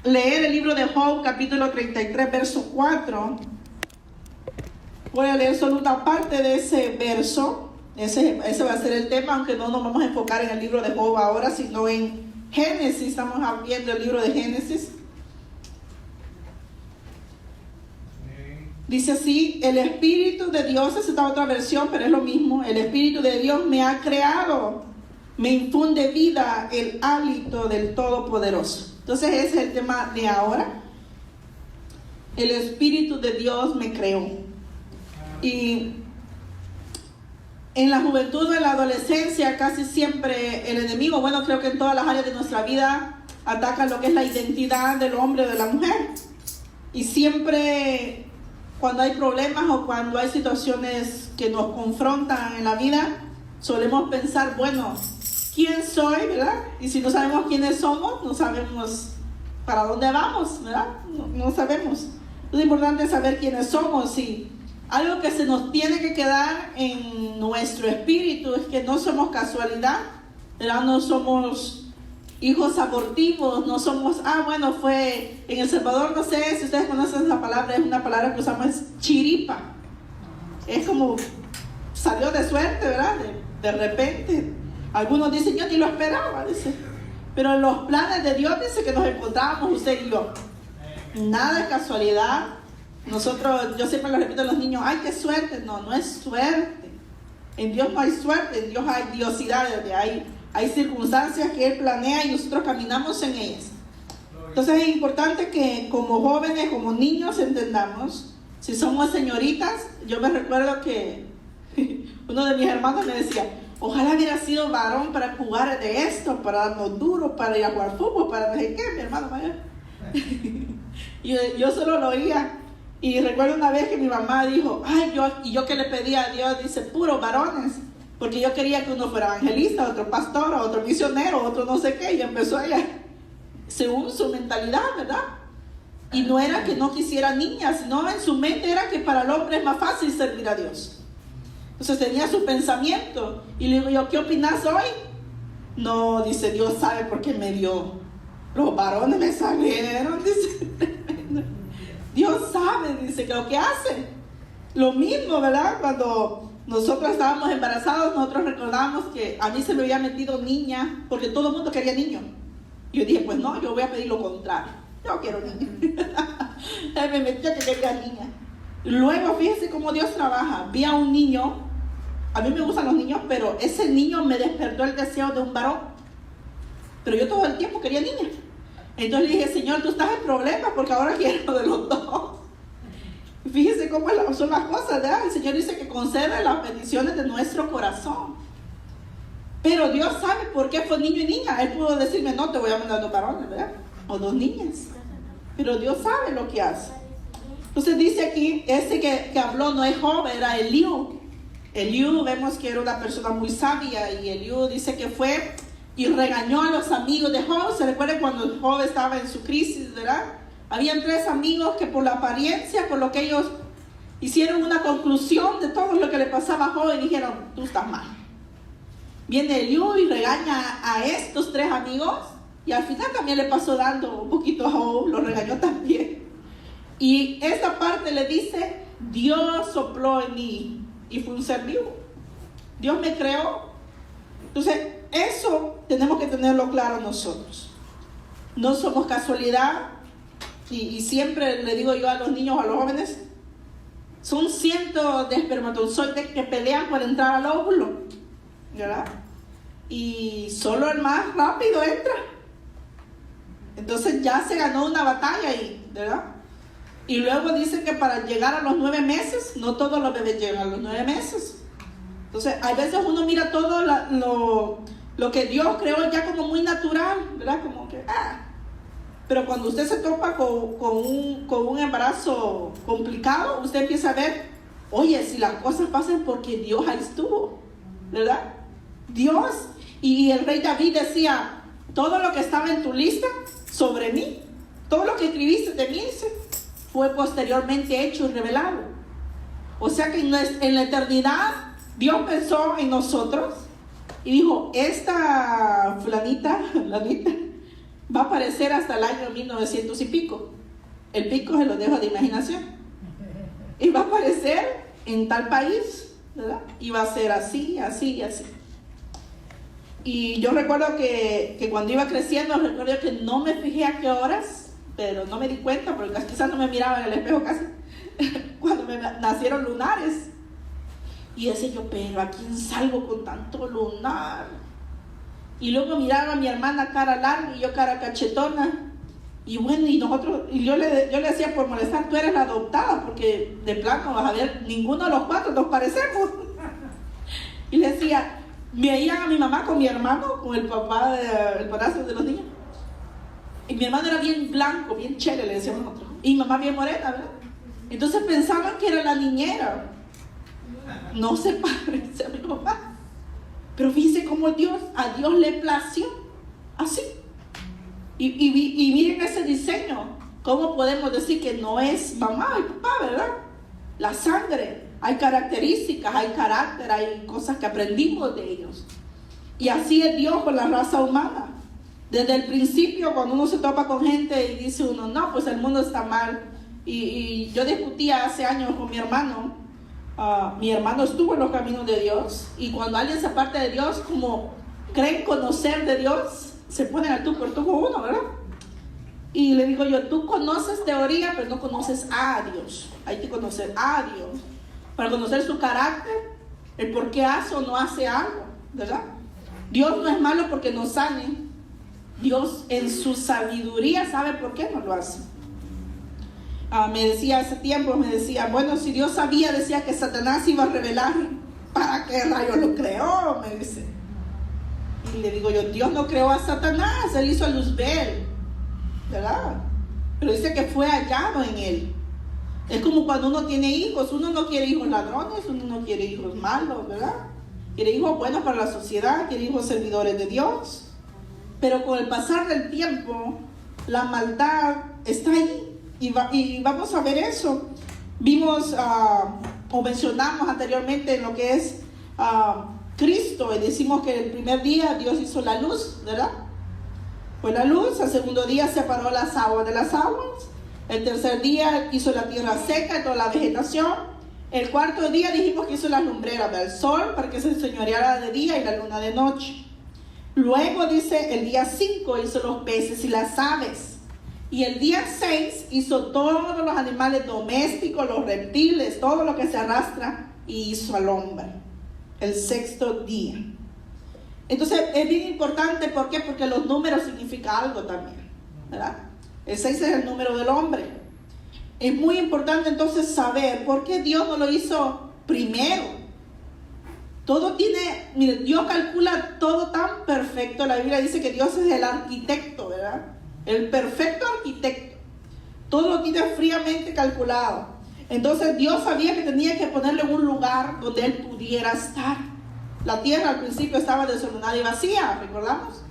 leer el libro de Job, capítulo 33, verso 4. Voy a leer solo una parte de ese verso. Ese va a ser el tema, aunque no nos vamos a enfocar en el libro de Job ahora, sino en Génesis. Estamos viendo el libro de Génesis. Dice así: el Espíritu de Dios, es esta otra versión, pero es lo mismo. El Espíritu de Dios me ha creado, me infunde vida el hálito del Todopoderoso. Entonces ese es el tema de ahora. El Espíritu de Dios me creó. Y en la juventud o en la adolescencia casi siempre el enemigo, bueno, creo que en todas las áreas de nuestra vida, ataca lo que es la identidad del hombre o de la mujer. Y siempre cuando hay problemas o cuando hay situaciones que nos confrontan en la vida, solemos pensar, bueno, ¿quién soy, verdad? Y si no sabemos quiénes somos, no sabemos para dónde vamos, ¿verdad? No sabemos. Es importante saber quiénes somos. Y algo que se nos tiene que quedar en nuestro espíritu es que no somos casualidad, ¿verdad? No somos hijos abortivos, no somos, bueno, fue en El Salvador, no sé si ustedes conocen esa palabra, es una palabra que usamos, es chiripa. Es como, salió de suerte, ¿verdad? De repente. Algunos dicen, yo ni lo esperaba, dice. Pero en los planes de Dios dice que nos encontrábamos usted y yo. Nada de casualidad. Nosotros, yo siempre lo repito a los niños, ¡ay, qué suerte! No, no es suerte. En Dios no hay suerte, en Dios hay diosidad, hay circunstancias que Él planea y nosotros caminamos en ellas. Entonces es importante que como jóvenes, como niños entendamos. Si somos señoritas, yo me recuerdo que uno de mis hermanos me decía, ojalá hubiera sido varón para jugar de esto, para darnos duro, para ir a jugar fútbol, para no sé qué, mi hermano mayor. yo solo lo oía. Y recuerdo una vez que mi mamá dijo, yo que le pedía a Dios, dice, puros varones, porque yo quería que uno fuera evangelista, otro pastor, otro misionero, otro no sé qué, y empezó ella, según su mentalidad, ¿verdad? Y no era que no quisiera niñas, sino en su mente era que para el hombre es más fácil servir a Dios. Entonces tenía su pensamiento, y le digo yo, ¿qué opinas hoy? No, dice, Dios sabe por qué me dio, los varones me salieron, dice. Dios sabe, dice, que lo que hace. Lo mismo, ¿verdad? Cuando nosotros estábamos embarazados, nosotros recordábamos que a mí se me había metido niña, porque todo el mundo quería niño. Yo dije, pues no, yo voy a pedir lo contrario. Yo quiero niño. Él me metió que quería niña. Luego, fíjese cómo Dios trabaja. Vi a un niño, a mí me gustan los niños, pero ese niño me despertó el deseo de un varón. Pero yo todo el tiempo quería niña. Entonces le dije, Señor, tú estás en problemas porque ahora quiero de los dos. Fíjese cómo son las cosas, ¿verdad? El Señor dice que concede las peticiones de nuestro corazón. Pero Dios sabe por qué fue niño y niña. Él pudo decirme, no, te voy a mandar 2 varones, ¿verdad? O 2 niñas. Pero Dios sabe lo que hace. Entonces dice aquí, ese que habló no es Job, era Eliú. Eliú, vemos que era una persona muy sabia, y Eliú dice que fue y regañó a los amigos de Job. Se recuerda cuando Job estaba en su crisis, ¿verdad? Habían 3 amigos que por la apariencia, por lo que ellos hicieron una conclusión de todo lo que le pasaba a Job y dijeron, tú estás mal. Viene Eliú y regaña a estos 3 amigos, y al final también le pasó dando un poquito a Job, lo regañó también. Y esta parte le dice, Dios sopló en mí y fue un ser vivo. Dios me creó. Entonces, eso tenemos que tenerlo claro nosotros. No somos casualidad, y siempre le digo yo a los niños, a los jóvenes, son cientos de espermatozoides que pelean por entrar al óvulo, ¿verdad? Y solo el más rápido entra. Entonces ya se ganó una batalla ahí, ¿verdad? Y luego dicen que para llegar a los 9 meses, no todos los bebés llegan a los 9 meses. Entonces, a veces uno mira todo lo que Dios creó ya como muy natural, ¿verdad? Como que, Pero cuando usted se topa con un embarazo complicado, usted empieza a ver, oye, si las cosas pasan porque Dios ahí estuvo, ¿verdad? Dios, y el rey David decía, todo lo que estaba en tu lista sobre mí, todo lo que escribiste de mí, fue posteriormente hecho y revelado. O sea que en la eternidad, Dios pensó en nosotros y dijo, esta fulanita va a aparecer hasta el año 1900 y pico. El pico se lo dejo de imaginación. Y va a aparecer en tal país, ¿verdad? Y va a ser así, así y así. Y yo recuerdo que cuando iba creciendo, recuerdo que no me fijé a qué horas, pero no me di cuenta, porque quizás no me miraba en el espejo casi, cuando me nacieron lunares. Y decía yo, pero ¿a quién salgo con tanto lunar? Y luego miraba a mi hermana cara larga y yo cara cachetona. Y bueno, y yo le decía por molestar, tú eres la adoptada, porque de plano vas a ver, ninguno de los cuatro nos parecemos. Y le decía, veía a mi mamá con mi hermano, con el papá, el padrastro de los niños. Y mi hermano era bien blanco, bien chele, le decíamos nosotros. Y mi mamá bien morena, ¿verdad? Entonces pensaban que era la niñera. No se parece a mi mamá. Pero fíjense cómo a Dios le plació así. Y miren ese diseño. ¿Cómo podemos decir que no es mamá y papá, verdad? La sangre, hay características, hay carácter, hay cosas que aprendimos de ellos. Y así es Dios con la raza humana. Desde el principio, cuando uno se topa con gente y dice uno, no, pues el mundo está mal. Y yo discutía hace años con mi hermano. Mi hermano estuvo en los caminos de Dios. Y cuando alguien se aparte de Dios, como creen conocer de Dios, se ponen al tú por tú con uno, ¿verdad? Y le digo yo, tú conoces teoría, pero no conoces a Dios. Hay que conocer a Dios para conocer su carácter, el por qué hace o no hace algo, ¿verdad? Dios no es malo porque nos sane. Dios en su sabiduría sabe por qué no lo hace. Me decía hace tiempo, bueno, si Dios sabía, decía que Satanás iba a revelar, ¿para qué rayos lo creó? Me dice. Y le digo yo, Dios no creó a Satanás, Él hizo a Luzbel, ¿verdad? Pero dice que fue hallado en él. Es como cuando uno tiene hijos, uno no quiere hijos ladrones, uno no quiere hijos malos, ¿verdad? Quiere hijos buenos para la sociedad, quiere hijos servidores de Dios. Pero con el pasar del tiempo, la maldad está ahí. Y vamos a ver eso. Vimos o mencionamos anteriormente lo que es Cristo, y decimos que el primer día Dios hizo la luz, ¿verdad? Fue la luz. El segundo día separó las aguas de las aguas. El tercer día hizo la tierra seca y toda la vegetación. El cuarto día dijimos que hizo las lumbreras del sol para que se enseñoreara de día y la luna de noche. Luego dice, el día 5 hizo los peces y las aves. Y el día 6 hizo todos los animales domésticos, los reptiles, todo lo que se arrastra, y hizo al hombre. El sexto día. Entonces es bien importante, ¿por qué? Porque los números significan algo también, ¿verdad? El 6 es el número del hombre. Es muy importante entonces saber por qué Dios no lo hizo primero. Todo tiene, mire, Dios calcula todo tan perfecto. La Biblia dice que Dios es el arquitecto, ¿verdad? El perfecto arquitecto. Todo lo tiene fríamente calculado. Entonces Dios sabía que tenía que ponerle en un lugar donde Él pudiera estar. La tierra al principio estaba desordenada y vacía, ¿recordamos?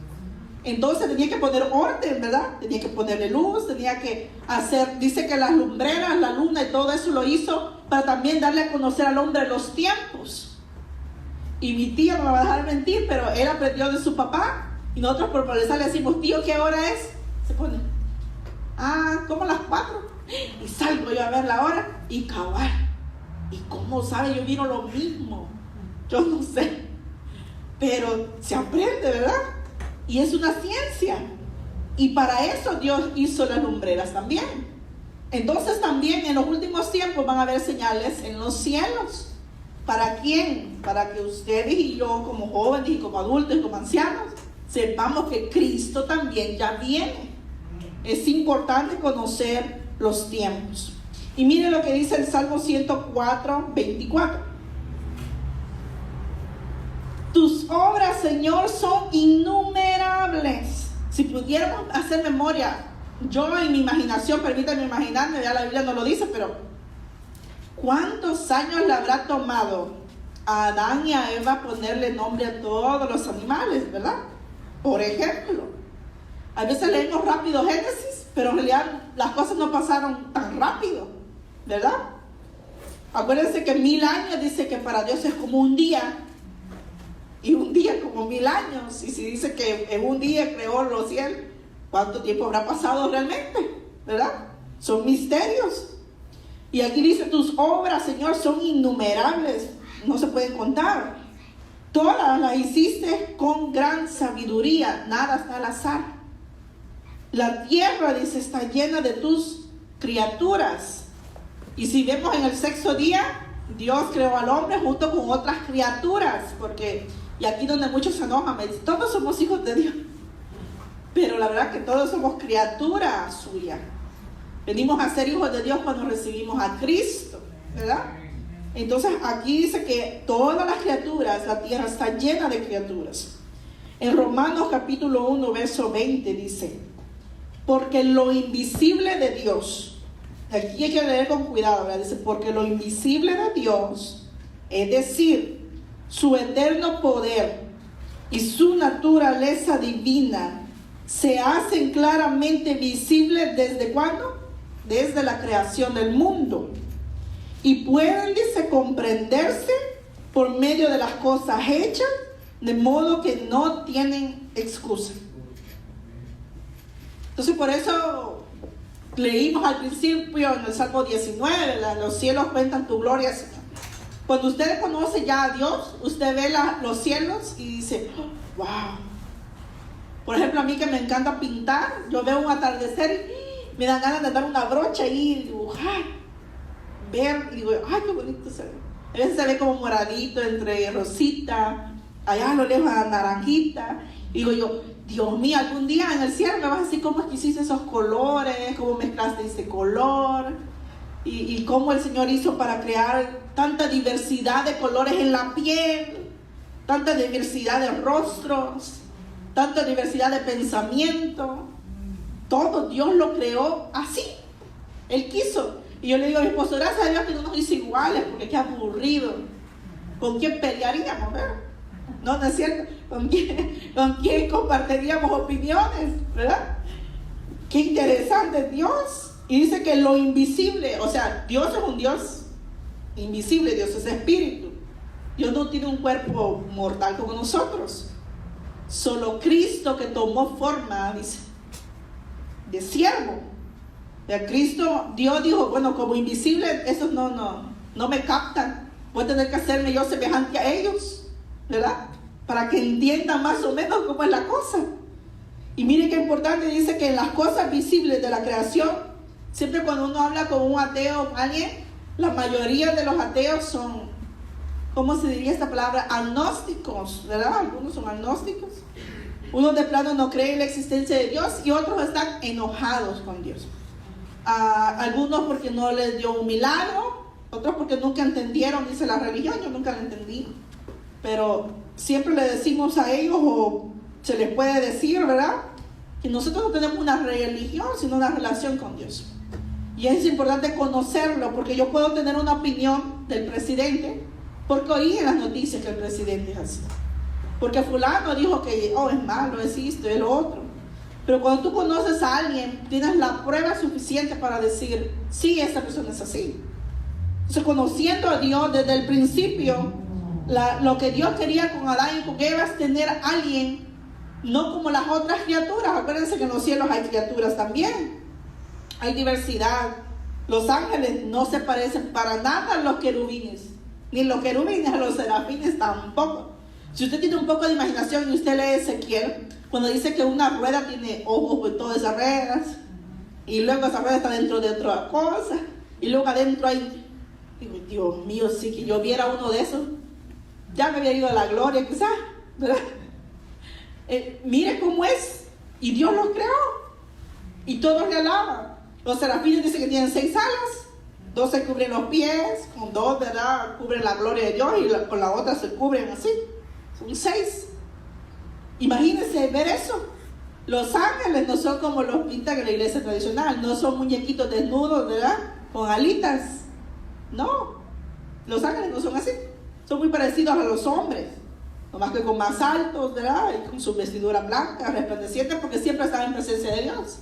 Entonces tenía que poner orden, ¿verdad? Tenía que ponerle luz, tenía que hacer, dice que las lumbreras, la luna y todo eso lo hizo para también darle a conocer al hombre los tiempos. Y mi tío no me va a dejar mentir, pero él aprendió de su papá, y nosotros por progresar le decimos, tío, ¿qué hora es? Se pone, como las 4. Y salgo yo a ver la hora y cabal. ¿Y cómo sabe? Yo miro lo mismo. Yo no sé. Pero se aprende, ¿verdad? Y es una ciencia. Y para eso Dios hizo las lumbreras también. Entonces también en los últimos tiempos van a haber señales en los cielos. ¿Para quién? Para que ustedes y yo, como jóvenes y como adultos y como ancianos, sepamos que Cristo también ya viene. Es importante conocer los tiempos. Y mire lo que dice el Salmo 104, 24. Tus obras, Señor, son innumerables. Si pudiéramos hacer memoria, yo en mi imaginación, permítanme imaginarme, ya la Biblia no lo dice, pero ¿cuántos años le habrá tomado a Adán y a Eva ponerle nombre a todos los animales, verdad? Por ejemplo, a veces leemos rápido Génesis, pero en realidad las cosas no pasaron tan rápido, ¿verdad? Acuérdense que 1000 años dice que para Dios es como un día, y un día como 1000 años. Y si dice que en un día creó los cielos, ¿Cuánto tiempo habrá pasado realmente? ¿Verdad? Son misterios. Y aquí dice, tus obras, Señor, son innumerables, no se pueden contar. Todas las hiciste con gran sabiduría, nada está al azar. La tierra, dice, está llena de tus criaturas. Y si vemos en el sexto día, Dios creó al hombre junto con otras criaturas, porque, y aquí donde muchos se enojan, me dicen, todos somos hijos de Dios. Pero la verdad que todos somos criaturas suyas. Venimos a ser hijos de Dios cuando recibimos a Cristo, ¿verdad? Entonces aquí dice que todas las criaturas, la tierra está llena de criaturas. En Romanos capítulo 1, verso 20 dice, porque lo invisible de Dios, aquí hay que leer con cuidado, ¿verdad? Dice, porque lo invisible de Dios, es decir, su eterno poder y su naturaleza divina, se hacen claramente visibles ¿desde cuándo? Desde la creación del mundo. Y pueden, dice, comprenderse por medio de las cosas hechas, de modo que no tienen excusa. Entonces por eso leímos al principio en el Salmo 19, los cielos cuentan tu gloria, Señor. Cuando usted conoce ya a Dios, usted ve los cielos y dice, wow. Por ejemplo, a mí que me encanta pintar, yo veo un atardecer y me dan ganas de dar una brocha y dibujar, ver, y digo, ay, qué bonito se ve. A veces se ve como moradito entre rosita, allá a lo lejos naranjita, y digo yo, Dios mío, algún día en el cielo me vas a decir cómo es que hiciste esos colores, cómo mezclaste ese color, y cómo el Señor hizo para crear tanta diversidad de colores en la piel, tanta diversidad de rostros, tanta diversidad de pensamiento. Todo Dios lo creó así. Él quiso. Y yo le digo a mi esposo, gracias a Dios que no nos hizo iguales, porque qué aburrido. ¿Con quién pelearíamos, verdad? No es cierto. ¿Con quién compartiríamos opiniones, verdad? Qué interesante Dios. Y dice que lo invisible, o sea, Dios es un Dios invisible, Dios es espíritu. Dios no tiene un cuerpo mortal como nosotros. Solo Cristo, que tomó forma, dice, de siervo. De Cristo, Dios dijo, bueno, como invisible, esos no me captan. Voy a tener que hacerme yo semejante a ellos, ¿verdad? Para que entiendan más o menos cómo es la cosa. Y miren qué importante, dice que en las cosas visibles de la creación, siempre cuando uno habla con un ateo o alguien, la mayoría de los ateos son, ¿cómo se diría esta palabra? Agnósticos, ¿verdad? Algunos son agnósticos. Unos de plano no creen en la existencia de Dios y otros están enojados con Dios. Algunos porque no les dio un milagro, otros porque nunca entendieron, dice la religión, yo nunca la entendí. Pero siempre le decimos a ellos, o se les puede decir, ¿verdad? Que nosotros no tenemos una religión, sino una relación con Dios. Y es importante conocerlo, porque yo puedo tener una opinión del presidente, porque oí en las noticias que el presidente es así. Porque fulano dijo que es malo, es esto, es lo otro. Pero cuando tú conoces a alguien, tienes la prueba suficiente para decir, sí, esta persona es así. Entonces, conociendo a Dios desde el principio, lo que Dios quería con Adán y con Eva es tener a alguien, no como las otras criaturas. Acuérdense que en los cielos hay criaturas también. Hay diversidad. Los ángeles no se parecen para nada a los querubines. Ni los querubines a los serafines tampoco. Si usted tiene un poco de imaginación y usted lee Ezequiel, cuando dice que una rueda tiene ojos por todas esas ruedas, y luego esa rueda está dentro de otra cosa, y luego adentro hay, digo, Dios mío, si que yo viera uno de esos, ya me había ido a la gloria quizás, ¿verdad? Mire cómo es, y Dios los creó, y todos le alaban. Los serafines dicen que tienen 6 alas, 2 se cubren los pies, con 2, ¿verdad?, cubren la gloria de Dios, y con la otra se cubren así. Son 6. Imagínense ver eso. Los ángeles no son como los pintan en la iglesia tradicional. No son muñequitos desnudos, ¿verdad?, con alitas. No. Los ángeles no son así. Son muy parecidos a los hombres. Nomás que con más altos, ¿verdad?, y con su vestidura blanca, resplandeciente, porque siempre están en presencia de Dios.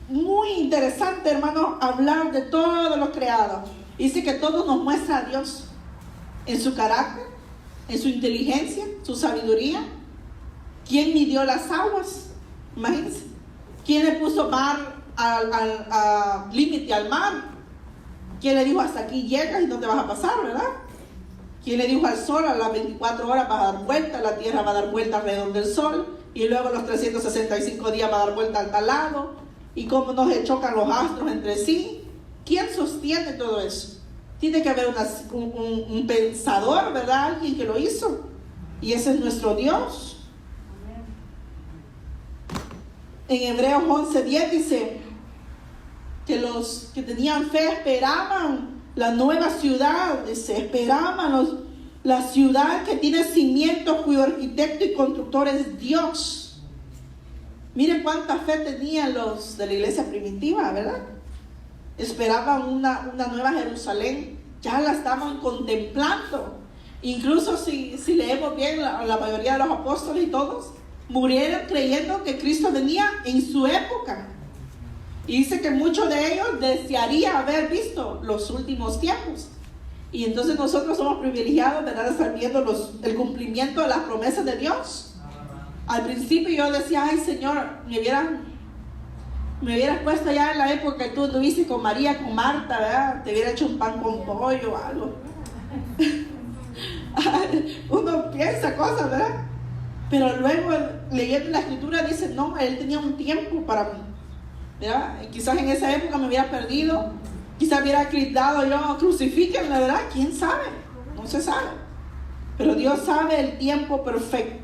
Muy interesante, hermano, hablar de todo lo creado. Dice que todo nos muestra a Dios en su carácter, en su inteligencia, su sabiduría. ¿Quién midió las aguas? Imagínense. ¿Quién le puso límite al mar? ¿Quién le dijo hasta aquí llegas y no te vas a pasar, verdad? ¿Quién le dijo al sol a las 24 horas va a dar vuelta, la tierra va a dar vuelta alrededor del sol, y luego los 365 días va a dar vuelta al tal lado? ¿Y cómo nos chocan los astros entre sí? ¿Quién sostiene todo eso? Tiene que haber un pensador, ¿verdad? Alguien que lo hizo. Y ese es nuestro Dios. En Hebreos 11:10 dice que los que tenían fe esperaban la nueva ciudad, esperaban la ciudad que tiene cimientos, cuyo arquitecto y constructor es Dios. Miren cuánta fe tenían los de la iglesia primitiva, ¿verdad? Esperaban una nueva Jerusalén, ya la estaban contemplando. Incluso si leemos bien, la mayoría de los apóstoles y todos murieron creyendo que Cristo venía en su época. Y dice que muchos de ellos desearían haber visto los últimos tiempos. Y entonces nosotros somos privilegiados, ¿verdad?, de estar viendo el cumplimiento de las promesas de Dios. Al principio yo decía, ay Señor, me hubieras puesto allá en la época que tú anduviste con María, con Marta, ¿verdad? Te hubiera hecho un pan con pollo o algo. Uno piensa cosas, ¿verdad? Pero luego leyendo la escritura dice, no, él tenía un tiempo para mí, ¿verdad? Quizás en esa época me hubiera perdido, quizás hubiera gritado yo, crucifíquenme, ¿verdad? ¿Quién sabe? No se sabe. Pero Dios sabe el tiempo perfecto.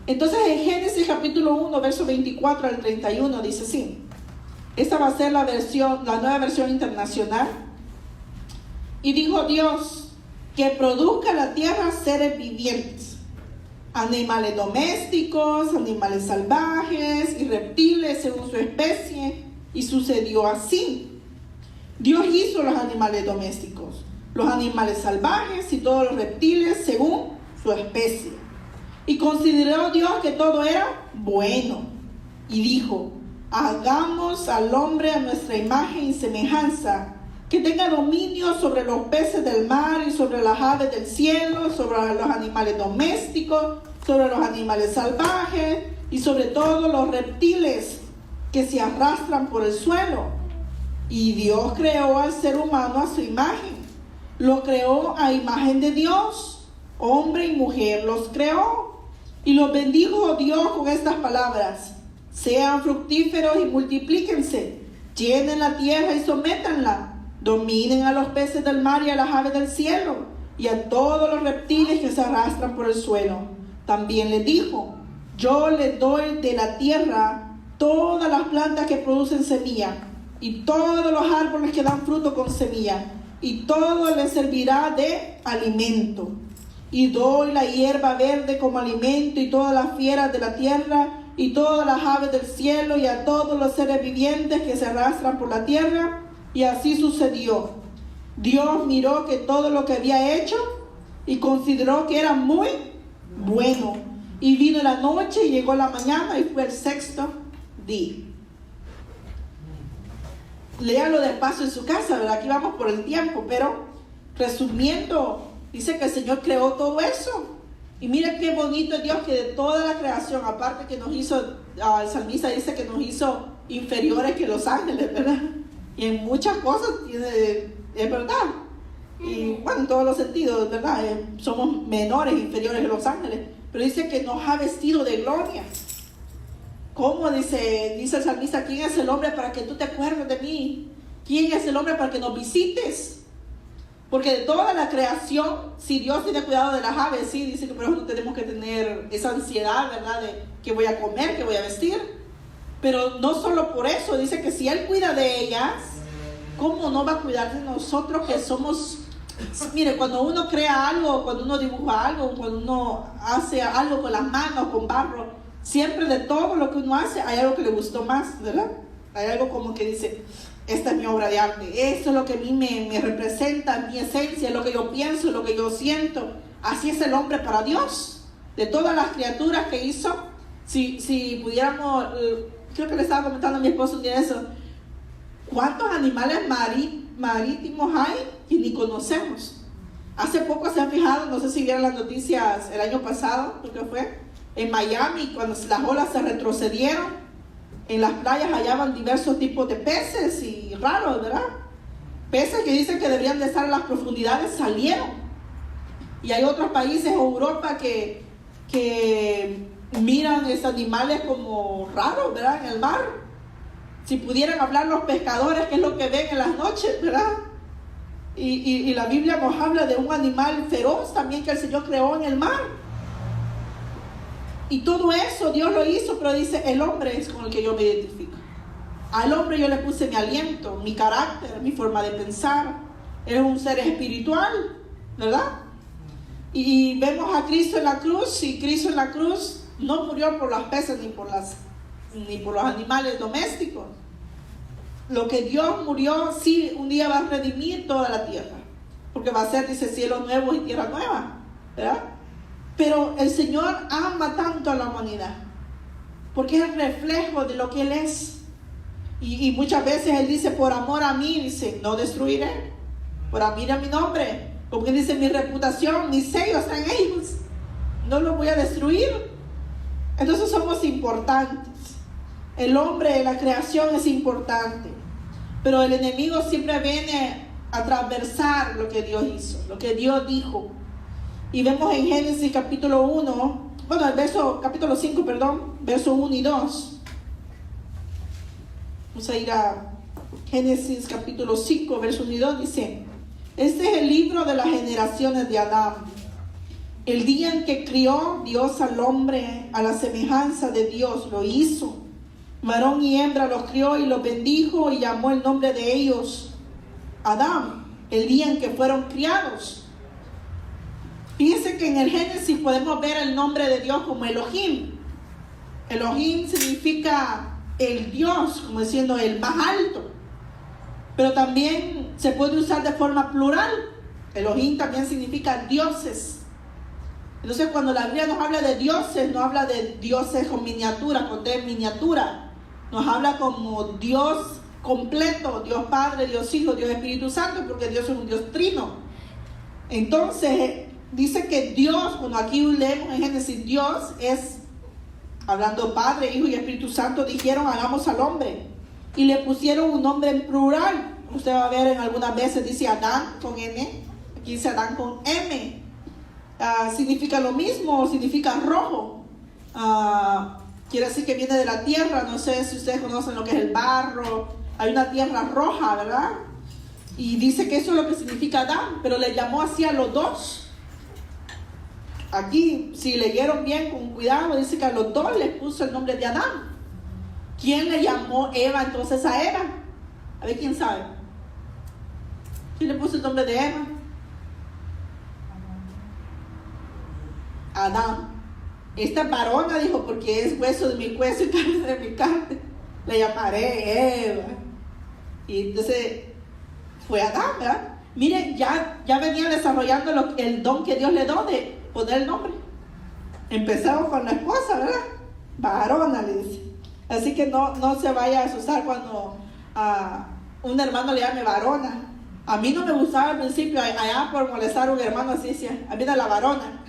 Entonces en Génesis capítulo 1, verso 24 al 31 dice así. Esta va a ser la nueva versión internacional. Y dijo Dios, que produzca la tierra seres vivientes, animales domésticos, animales salvajes y reptiles según su especie. Y sucedió así. Dios hizo los animales domésticos, los animales salvajes y todos los reptiles según su especie. Y consideró Dios que todo era bueno. Y dijo, hagamos al hombre a nuestra imagen y semejanza, que tenga dominio sobre los peces del mar y sobre las aves del cielo, sobre los animales domésticos, sobre los animales salvajes y sobre todos los reptiles que se arrastran por el suelo. Y Dios creó al ser humano a su imagen. Lo creó a imagen de Dios, hombre y mujer los creó. Y los bendijo Dios con estas palabras: sean fructíferos y multiplíquense, llenen la tierra y sométanla. Dominen a los peces del mar y a las aves del cielo, y a todos los reptiles que se arrastran por el suelo. También les dijo, yo les doy de la tierra todas las plantas que producen semilla, y todos los árboles que dan fruto con semilla, y todo les servirá de alimento. Y doy la hierba verde como alimento, y todas las fieras de la tierra, y todas las aves del cielo, y a todos los seres vivientes que se arrastran por la tierra. Y así sucedió. Dios miró que todo lo que había hecho y consideró que era muy bueno. Y vino la noche y llegó la mañana y fue el sexto día. Léalo despacio en su casa, ¿verdad? Aquí vamos por el tiempo, pero resumiendo, dice que el Señor creó todo eso. Y mira qué bonito es Dios, que de toda la creación, aparte que nos hizo, el salmista dice que nos hizo inferiores que los ángeles, ¿verdad? Y en muchas cosas es verdad. Y bueno, en todos los sentidos, ¿verdad? Somos menores, inferiores a los ángeles. Pero dice que nos ha vestido de gloria. ¿Cómo? Dice el salmista, ¿quién es el hombre para que tú te acuerdes de mí? ¿Quién es el hombre para que nos visites? Porque de toda la creación, si Dios tiene cuidado de las aves, sí, dice que por eso no tenemos que tener esa ansiedad, ¿verdad? De qué voy a comer, qué voy a vestir. Pero no solo por eso, dice que si Él cuida de ellas, ¿cómo no va a cuidar de nosotros que somos? Mire, cuando uno crea algo, cuando uno dibuja algo, cuando uno hace algo con las manos, con barro, siempre de todo lo que uno hace hay algo que le gustó más, ¿verdad? Hay algo como que dice, esta es mi obra de arte, esto es lo que a mí me representa, mi esencia, lo que yo pienso, lo que yo siento. Así es el hombre para Dios. De todas las criaturas que hizo, si pudiéramos... Creo que le estaba comentando a mi esposo un día eso. ¿Cuántos animales marítimos hay que ni conocemos? Hace poco se han fijado, no sé si vieron las noticias el año pasado, creo que fue, en Miami, cuando las olas se retrocedieron, en las playas hallaban diversos tipos de peces y raros, ¿verdad? Peces que dicen que deberían de estar en las profundidades salieron. Y hay otros países en Europa que miran esos animales como raros, ¿verdad? En el mar. Si pudieran hablar los pescadores, ¿qué es lo que ven en las noches, verdad? Y la Biblia nos habla de un animal feroz también que el Señor creó en el mar. Y todo eso Dios lo hizo, pero dice, el hombre es con el que yo me identifico. Al hombre yo le puse mi aliento, mi carácter, mi forma de pensar. Es un ser espiritual, ¿verdad? Y vemos a Cristo en la cruz, y Cristo en la cruz no murió por las peces ni por los animales domésticos. Lo que Dios murió, sí, un día va a redimir toda la tierra, porque va a ser, dice, cielos nuevos y tierra nueva, ¿verdad? Pero el Señor ama tanto a la humanidad, porque es el reflejo de lo que Él es. Y muchas veces Él dice, por amor a mí, dice, no destruiré, por amor a mi nombre, como que dice, mi reputación, mis sellos están en ellos, no los voy a destruir. Entonces somos importantes. El hombre en la creación es importante, pero el enemigo siempre viene a transversar lo que Dios hizo, lo que Dios dijo. Y vemos en Génesis capítulo 1, capítulo 5, verso 1 y 2. Vamos a ir a Génesis capítulo 5, verso 1 y 2, dice, este es el libro de las generaciones de Adán. El día en que crió Dios al hombre a la semejanza de Dios, lo hizo. Varón y hembra los crió y los bendijo y llamó el nombre de ellos Adán, el día en que fueron criados. Fíjense que en el Génesis podemos ver el nombre de Dios como Elohim. Elohim significa el Dios, como diciendo el más alto. Pero también se puede usar de forma plural. Elohim también significa dioses. Entonces cuando la Biblia nos habla de dioses, no habla de dioses con miniatura, con D miniatura. Nos habla como Dios completo, Dios Padre, Dios Hijo, Dios Espíritu Santo, porque Dios es un Dios trino. Entonces dice que Dios, cuando aquí leemos en Génesis, Dios es, hablando Padre, Hijo y Espíritu Santo, dijeron hagamos al hombre. Y le pusieron un nombre en plural. Usted va a ver en algunas veces dice Adán con N, aquí dice Adán con M. Significa lo mismo, significa rojo. Quiere decir que viene de la tierra. No sé si ustedes conocen lo que es el barro. Hay una tierra roja, ¿verdad? Y dice que eso es lo que significa Adán, pero le llamó así a los dos. Aquí, si leyeron bien con cuidado, dice que a los dos les puso el nombre de Adán. ¿Quién le llamó Eva entonces a Eva? A ver, ¿quién sabe? ¿Quién le puso el nombre de Eva? Adán. Esta varona dijo, porque es hueso de mi hueso y carne de mi carne, le llamaré Eva. Y entonces fue Adán, ¿verdad? Miren, ya venía desarrollando el don que Dios le dio de poner el nombre. Empezamos con la esposa, ¿verdad? Varona le dice. Así que no se vaya a asustar cuando un hermano le llame varona. A mí no me gustaba al principio, allá por molestar a un hermano así, decía, a mí era la varona.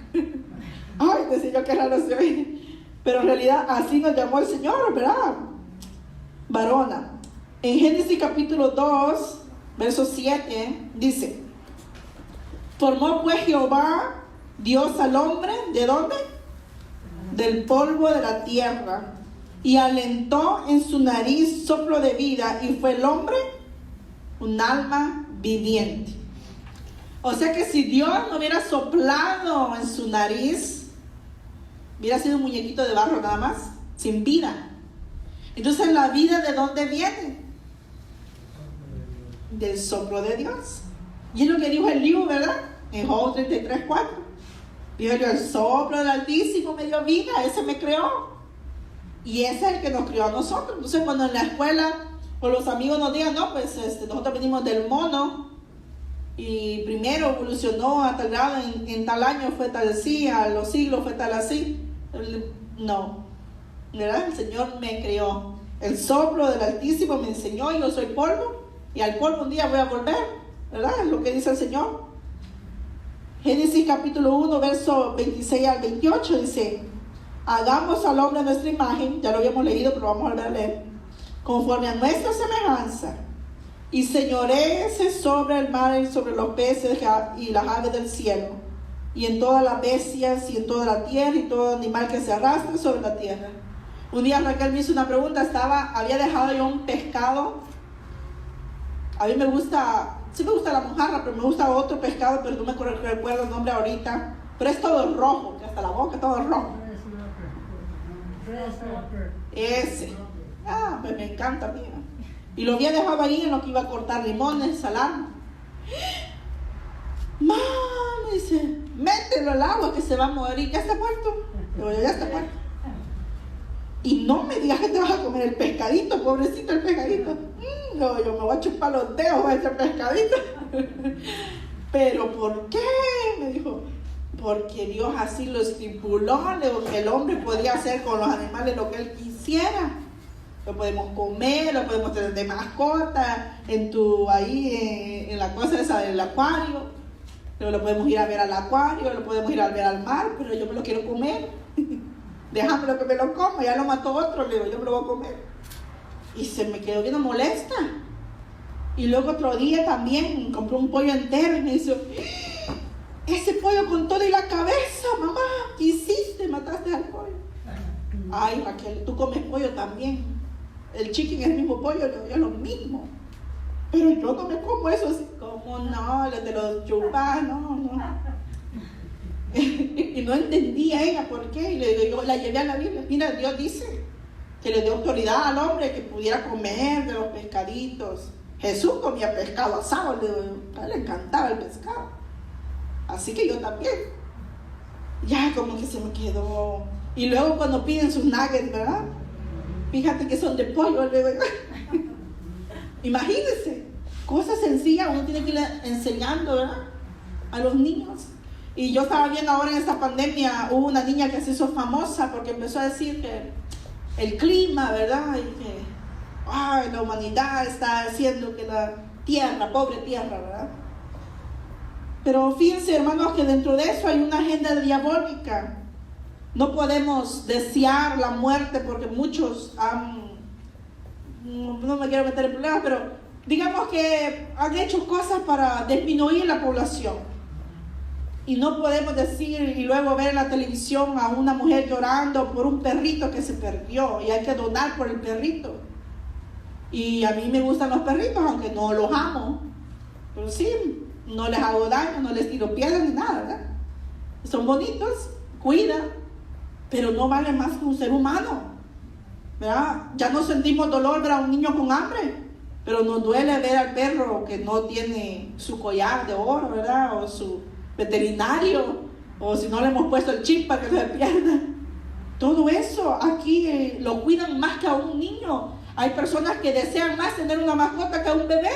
Ay, decía yo, qué raro se oye. Pero en realidad así nos llamó el Señor, ¿verdad? Varona. En Génesis capítulo 2, verso 7, dice, formó pues Jehová, Dios al hombre, ¿de dónde? Del polvo de la tierra. Y alentó en su nariz soplo de vida, y fue el hombre un alma viviente. O sea que si Dios no hubiera soplado en su nariz, hubiera sido un muñequito de barro nada más, sin vida. Entonces la vida, ¿de dónde viene? Del soplo de Dios. Y es lo que dijo el libro, ¿verdad? En Job 33:4. Dijo, el soplo del Altísimo me dio vida, ese me creó. Y ese es el que nos crió a nosotros. Entonces cuando en la escuela o los amigos nos digan, no, pues nosotros venimos del mono y primero evolucionó a tal grado, en tal año fue tal así, a los siglos fue tal así. No, ¿verdad? El Señor me creó. El soplo del Altísimo me enseñó, y yo soy polvo, y al polvo un día voy a volver, ¿verdad? Es lo que dice el Señor. Génesis capítulo 1, verso 26 al 28 dice, hagamos al hombre a nuestra imagen, ya lo habíamos leído, pero vamos a volver a leer. conforme a nuestra semejanza, y señoréese sobre el mar y sobre los peces y las aves del cielo, y en todas las bestias y en toda la tierra y todo animal que se arrastre sobre la tierra. Un día Raquel me hizo una pregunta, había dejado yo un pescado. A mí me gusta, sí me gusta la mojarra, pero me gusta otro pescado, pero no me recuerdo el nombre ahorita. Pero es todo rojo, que hasta la boca todo rojo. Ese. Pues me encanta, mira. Y lo había dejado ahí en lo que iba a cortar limones, salami. Mamá, me dice, mételo al agua que se va a morir. ¿Ya está muerto? Digo, ya está muerto. Y no me digas que te vas a comer el pescadito, pobrecito el pescadito. No, yo me voy a chupar los dedos a ese pescadito. ¿Pero por qué? Me dijo, porque Dios así lo estipuló, que el hombre podía hacer con los animales lo que él quisiera. Lo podemos comer, lo podemos tener de mascota, en la cosa esa del acuario. Lo podemos ir a ver al acuario, lo podemos ir a ver al mar, pero yo me lo quiero comer. Déjamelo que me lo coma, ya lo mató otro, le digo, yo me lo voy a comer. Y se me quedó bien molesta. Y luego otro día también compré un pollo entero y me dice, ese pollo con todo y la cabeza, mamá, ¿qué hiciste? Mataste al pollo. Ay, Raquel, tú comes pollo también. El chicken es el mismo pollo, yo es lo mismo. Pero yo no me como eso así. ¿Cómo no? Te lo chupas, no. Y no entendía ella por qué. Y yo la llevé a la Biblia. Mira, Dios dice que le dio autoridad al hombre que pudiera comer de los pescaditos. Jesús comía pescado asado, a él le encantaba el pescado. Así que yo también. Ya como que se me quedó. Y luego cuando piden sus nuggets, ¿verdad? Fíjate que son de pollo. Imagínense, cosas sencillas uno tiene que ir enseñando, ¿verdad? A los niños. Y yo estaba viendo ahora en esta pandemia, hubo una niña que se hizo famosa porque empezó a decir que el clima, ¿verdad? Y que la humanidad está haciendo que la tierra, pobre tierra, ¿verdad? Pero fíjense, hermanos, que dentro de eso hay una agenda diabólica. No podemos desear la muerte porque muchos no me quiero meter en problemas, pero digamos que han hecho cosas para disminuir la población. Y no podemos decir y luego ver en la televisión a una mujer llorando por un perrito que se perdió y hay que donar por el perrito. Y a mí me gustan los perritos, aunque no los amo. Pero sí, no les hago daño, no les tiro piedras ni nada, ¿verdad? Son bonitos, cuidan, pero no valen más que un ser humano, ¿verdad? Ya no sentimos dolor ver a un niño con hambre, pero nos duele ver al perro que no tiene su collar de oro, ¿verdad? O su veterinario, o si no le hemos puesto el chip para que se pierda. Todo eso aquí lo cuidan más que a un niño. Hay personas que desean más tener una mascota que a un bebé,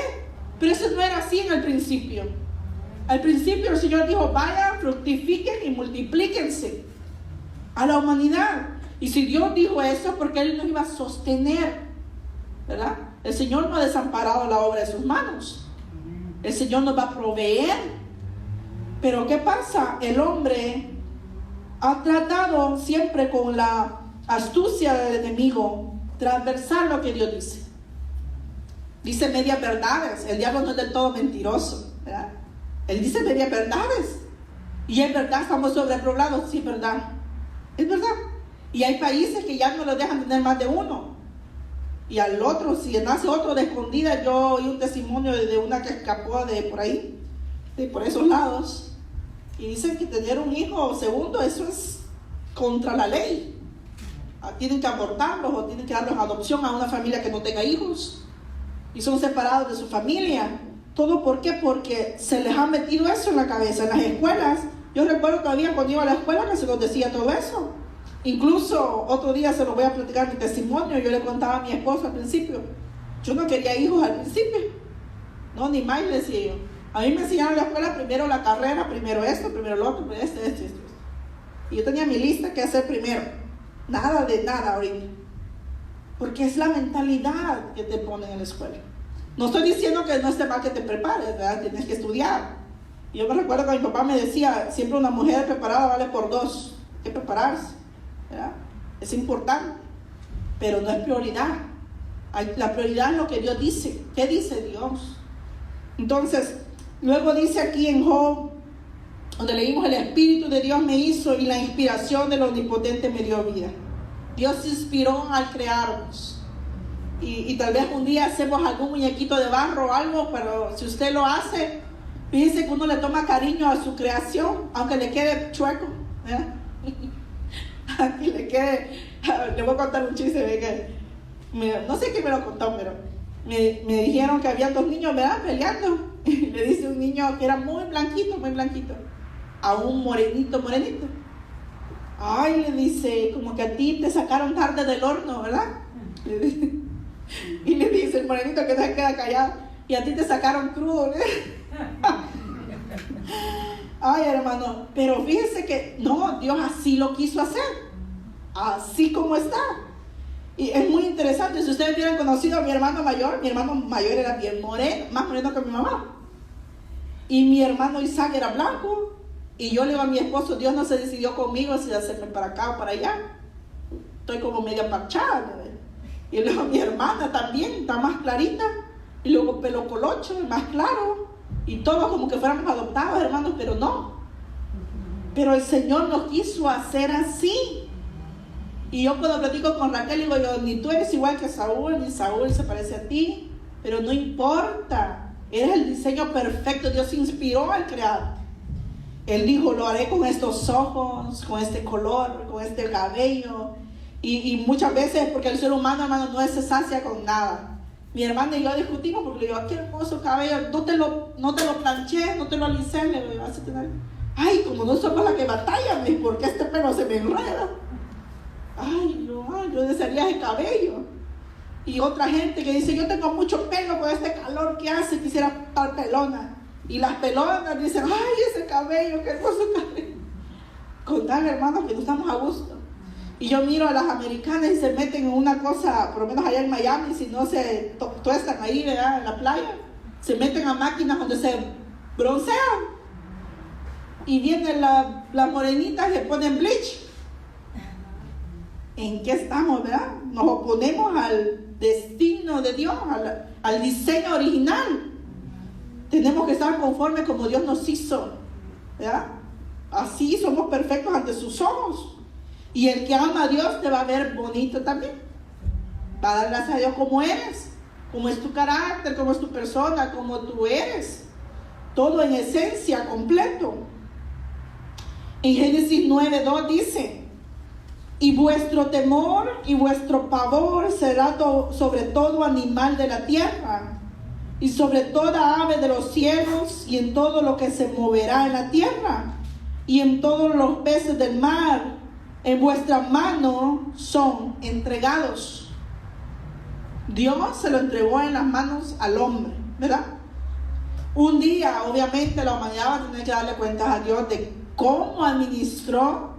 pero eso no era así en el principio. Al principio el Señor dijo, vayan, fructifiquen y multiplíquense a la humanidad. Y si Dios dijo eso, porque Él nos iba a sostener, ¿verdad? El Señor no ha desamparado la obra de sus manos. El Señor nos va a proveer. Pero ¿qué pasa? El hombre ha tratado siempre con la astucia del enemigo transversar lo que Dios dice. Dice medias verdades. El diablo no es del todo mentiroso, ¿verdad? Él dice medias verdades. Y es verdad, estamos sobrepoblados, sí, es verdad. Es verdad. Y hay países que ya no los dejan tener más de uno. Y al otro, si nace otro de escondida, yo oí un testimonio de una que escapó de por ahí, de por esos lados. Y dicen que tener un hijo segundo, eso es contra la ley. Tienen que abortarlos o tienen que darlos en adopción a una familia que no tenga hijos. Y son separados de su familia. ¿Todo por qué? Porque se les ha metido eso en la cabeza. En las escuelas, yo recuerdo todavía cuando iba a la escuela que se nos decía todo eso. Incluso otro día se lo voy a platicar mi testimonio. Yo le contaba a mi esposo al principio. Yo no quería hijos al principio. No, ni más le decía yo. A mí me enseñaron en la escuela primero la carrera, primero esto, primero lo otro, esto. Y yo tenía mi lista que hacer primero. Nada de nada ahorita. Porque es la mentalidad que te ponen en la escuela. No estoy diciendo que no esté mal que te prepares, ¿verdad? Tienes que estudiar. Y yo me recuerdo que mi papá me decía, siempre una mujer preparada vale por dos. Hay que prepararse, ¿verdad? Es importante, pero no es prioridad. La prioridad es lo que Dios dice. ¿Qué dice Dios? Entonces, luego dice aquí en Job, donde leímos: el Espíritu de Dios me hizo y la inspiración del Omnipotente me dio vida. Dios se inspiró al crearnos. Y tal vez un día hacemos algún muñequito de barro o algo, pero si usted lo hace, fíjense que uno le toma cariño a su creación, aunque le quede chueco, ¿verdad? Aunque le quede... Le voy a contar un chiste, no sé quién me lo contó, pero me dijeron que había 2 niños, ¿verdad?, peleando. Y le dice un niño que era muy blanquito, a un morenito. Ay, le dice, como que a ti te sacaron tarde del horno, ¿verdad? Y le dice el morenito, que se queda callado: y a ti te sacaron crudo, ¿verdad? Ay, hermano, pero fíjense que no, Dios así lo quiso hacer, así como está. Y es muy interesante. Si ustedes hubieran conocido a mi hermano mayor era bien moreno, más moreno que mi mamá. Y mi hermano Isaac era blanco. Y yo le digo a mi esposo: Dios no se decidió conmigo si hacerme para acá o para allá. Estoy como media parchada, ¿verdad? Y luego mi hermana también está más clarita. Y luego pelo colocho, más claro. Y todos como que fuéramos adoptados, hermanos, pero no. Pero el Señor nos quiso hacer así. Y yo cuando platico con Raquel, digo yo: ni tú eres igual que Saúl, ni Saúl se parece a ti. Pero no importa. Eres el diseño perfecto. Dios se inspiró al crear. Él dijo: lo haré con estos ojos, con este color, con este cabello. Y muchas veces, porque el ser humano, hermano, no se sacia con nada. Mi hermana y yo discutimos porque le digo: qué hermoso cabello, no te lo planché, no te lo alicé. Le digo: vas a tener... Ay, como no somos la que batalla, ¿por qué este pelo se me enreda? Ay, no, yo desearía ese cabello. Y otra gente que dice: yo tengo mucho pelo con este calor que hace, quisiera estar pelona. Y las pelonas dicen: ay, ese cabello, qué hermoso cabello. Contarle, hermanos, que no estamos a gusto. Y yo miro a las americanas y se meten en una cosa, por lo menos allá en Miami, si no se tuestan ahí, ¿verdad?, en la playa, se meten a máquinas donde se broncean. Y vienen las morenitas y le ponen bleach. ¿En qué estamos, verdad? Nos oponemos al destino de Dios, al diseño original. Tenemos que estar conformes como Dios nos hizo, ¿verdad? Así somos perfectos ante sus ojos. Y el que ama a Dios te va a ver bonito también. Va a dar gracias a Dios como eres, como es tu carácter, como es tu persona, como tú eres. Todo en esencia, completo. En Génesis 9:2 dice: y vuestro temor y vuestro pavor será sobre todo animal de la tierra, y sobre toda ave de los cielos, y en todo lo que se moverá en la tierra, y en todos los peces del mar. En vuestra mano son entregados. Dios se lo entregó en las manos al hombre, ¿verdad? Un día, obviamente, la humanidad va a tener que darle cuentas a Dios de cómo administró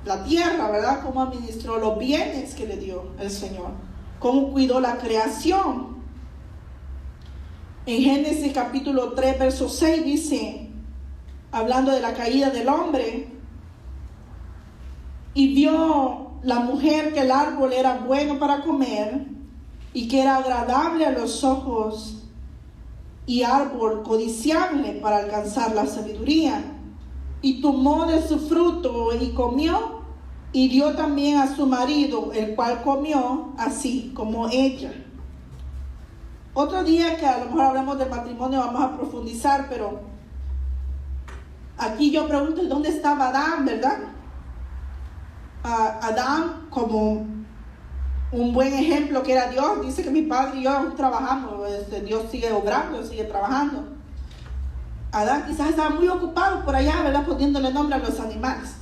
la tierra, ¿verdad? Cómo administró los bienes que le dio el Señor. Cómo cuidó la creación. En Génesis capítulo 3, verso 6 dice, hablando de la caída del hombre: y vio la mujer que el árbol era bueno para comer, y que era agradable a los ojos, y árbol codiciable para alcanzar la sabiduría. Y tomó de su fruto y comió, y dio también a su marido, el cual comió así como ella. Otro día que a lo mejor hablamos del matrimonio vamos a profundizar, pero aquí yo pregunto: ¿dónde estaba Adán, verdad? Adán, como un buen ejemplo que era Dios, dice que mi padre y yo aún trabajamos, Dios sigue obrando, sigue trabajando. Adán quizás estaba muy ocupado por allá, ¿verdad?, poniéndole nombre a los animales.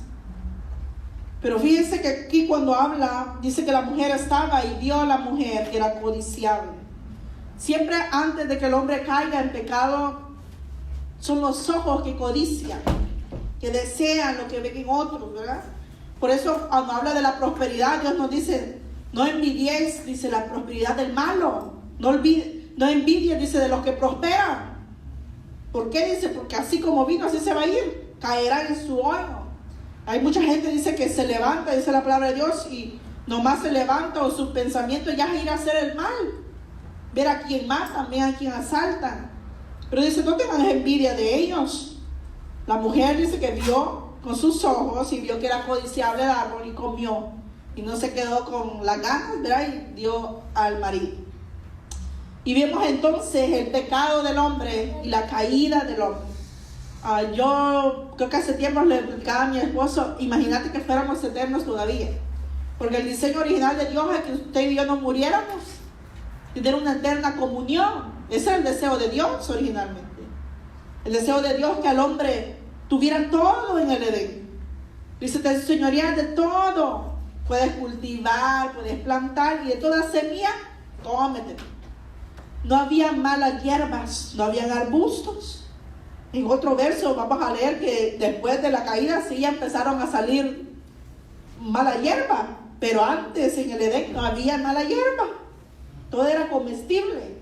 Pero fíjense que aquí cuando habla, dice que la mujer estaba y vio a la mujer que era codiciable. Siempre antes de que el hombre caiga en pecado, son los ojos que codician, que desean lo que ven en otros, ¿verdad? Por eso cuando habla de la prosperidad, Dios nos dice: no envidiéis, dice, la prosperidad del malo. No envidies, dice, de los que prosperan. ¿Por qué? Dice: porque así como vino, así se va a ir. Caerá en su hoyo. Hay mucha gente, dice, que se levanta, dice la palabra de Dios, y Nomás se levanta o su pensamiento ya es ir a hacer el mal. Ver a quien matan, ver a quien asaltan. Pero dice, no tengan envidia de ellos. La mujer dice que vio con sus ojos y vio que era codiciable el árbol y comió. Y no se quedó con las ganas, ¿verdad? Y dio al marido. Y vemos entonces el pecado del hombre y la caída del hombre. Yo creo que hace tiempo le explicaba a mi esposo, imagínate que fuéramos eternos todavía. Porque el diseño original de Dios es que usted y yo no muriéramos. Tener una eterna comunión. Ese es el deseo de Dios originalmente. El deseo de Dios que al hombre tuviera todo en el Edén. Dice, te enseñoreas de todo. Puedes cultivar, puedes plantar y de toda semilla, cómete. No había malas hierbas, no habían arbustos. En otro verso vamos a leer que después de la caída sí ya empezaron a salir mala hierba. Pero antes en el Edén no había mala hierba. Todo era comestible.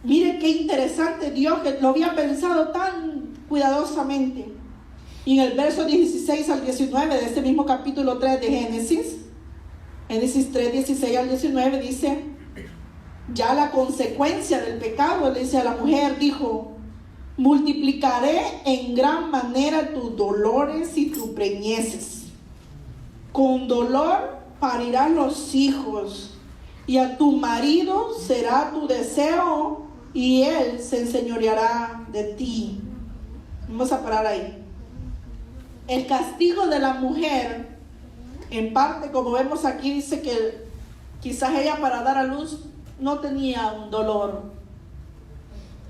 Miren qué interesante Dios que lo había pensado tan cuidadosamente. Y en el verso 16 al 19 de este mismo capítulo 3 de Génesis 3, 16 al 19 dice, ya la consecuencia del pecado, le dice a la mujer, dijo, multiplicaré en gran manera tus dolores y tus preñeces. Con dolor parirás los hijos, y a tu marido será tu deseo, y él se enseñoreará de ti. Vamos a parar ahí. El castigo de la mujer, en parte, como vemos aquí, dice que quizás ella para dar a luz no tenía un dolor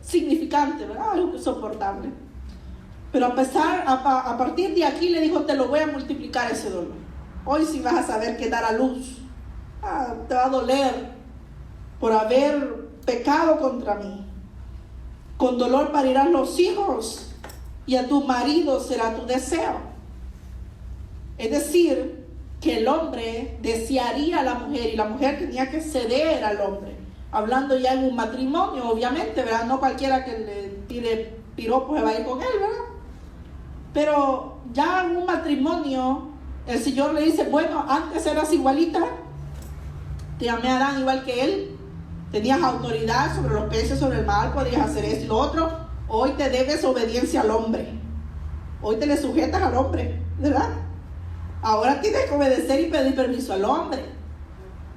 significante, ¿verdad? Algo soportable. Pero a partir de aquí le dijo, te lo voy a multiplicar ese dolor. Hoy sí vas a saber que dar a luz. Te va a doler por haber pecado contra mí. Con dolor parirás los hijos y a tu marido será tu deseo. Es decir, que el hombre desearía a la mujer y la mujer tenía que ceder al hombre. Hablando ya en un matrimonio, obviamente, ¿verdad? No cualquiera que le tire piropos se va a ir con él, ¿verdad? Pero ya en un matrimonio, el Señor le dice, bueno, antes eras igualita, te llamé a Adán igual que él, tenías autoridad sobre los peces, sobre el mar, podías hacer esto y lo otro, hoy te debes obediencia al hombre, hoy te le sujetas al hombre, ¿verdad? Ahora tienes que obedecer y pedir permiso al hombre.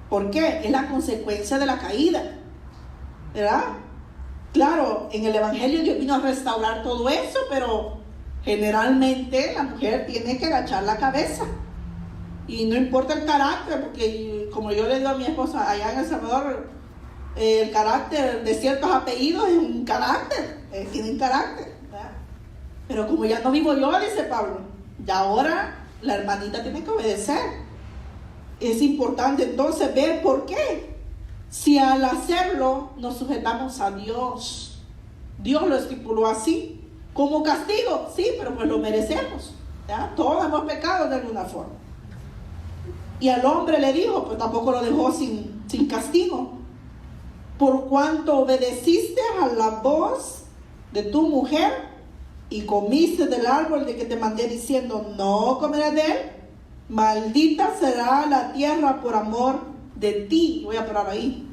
¿Por qué? Es la consecuencia de la caída, ¿verdad? Claro, en el Evangelio Dios vino a restaurar todo eso, pero generalmente la mujer tiene que agachar la cabeza. Y no importa el carácter, porque como yo le digo a mi esposa, allá en El Salvador, el carácter de ciertos apellidos es un carácter, tienen carácter, ¿verdad? Pero como ya no vivo yo, dice Pablo, ya ahora la hermanita tiene que obedecer. Es importante entonces ver por qué. Si al hacerlo nos sujetamos a Dios, Dios lo estipuló así, como castigo, sí, pero pues lo merecemos, ¿ya? Todos hemos pecado de alguna forma. Y al hombre le dijo, pues tampoco lo dejó sin castigo. Por cuanto obedeciste a la voz de tu mujer y comiste del árbol de que te mandé diciendo, no comerás de él, maldita será la tierra por amor de ti. Voy a parar ahí.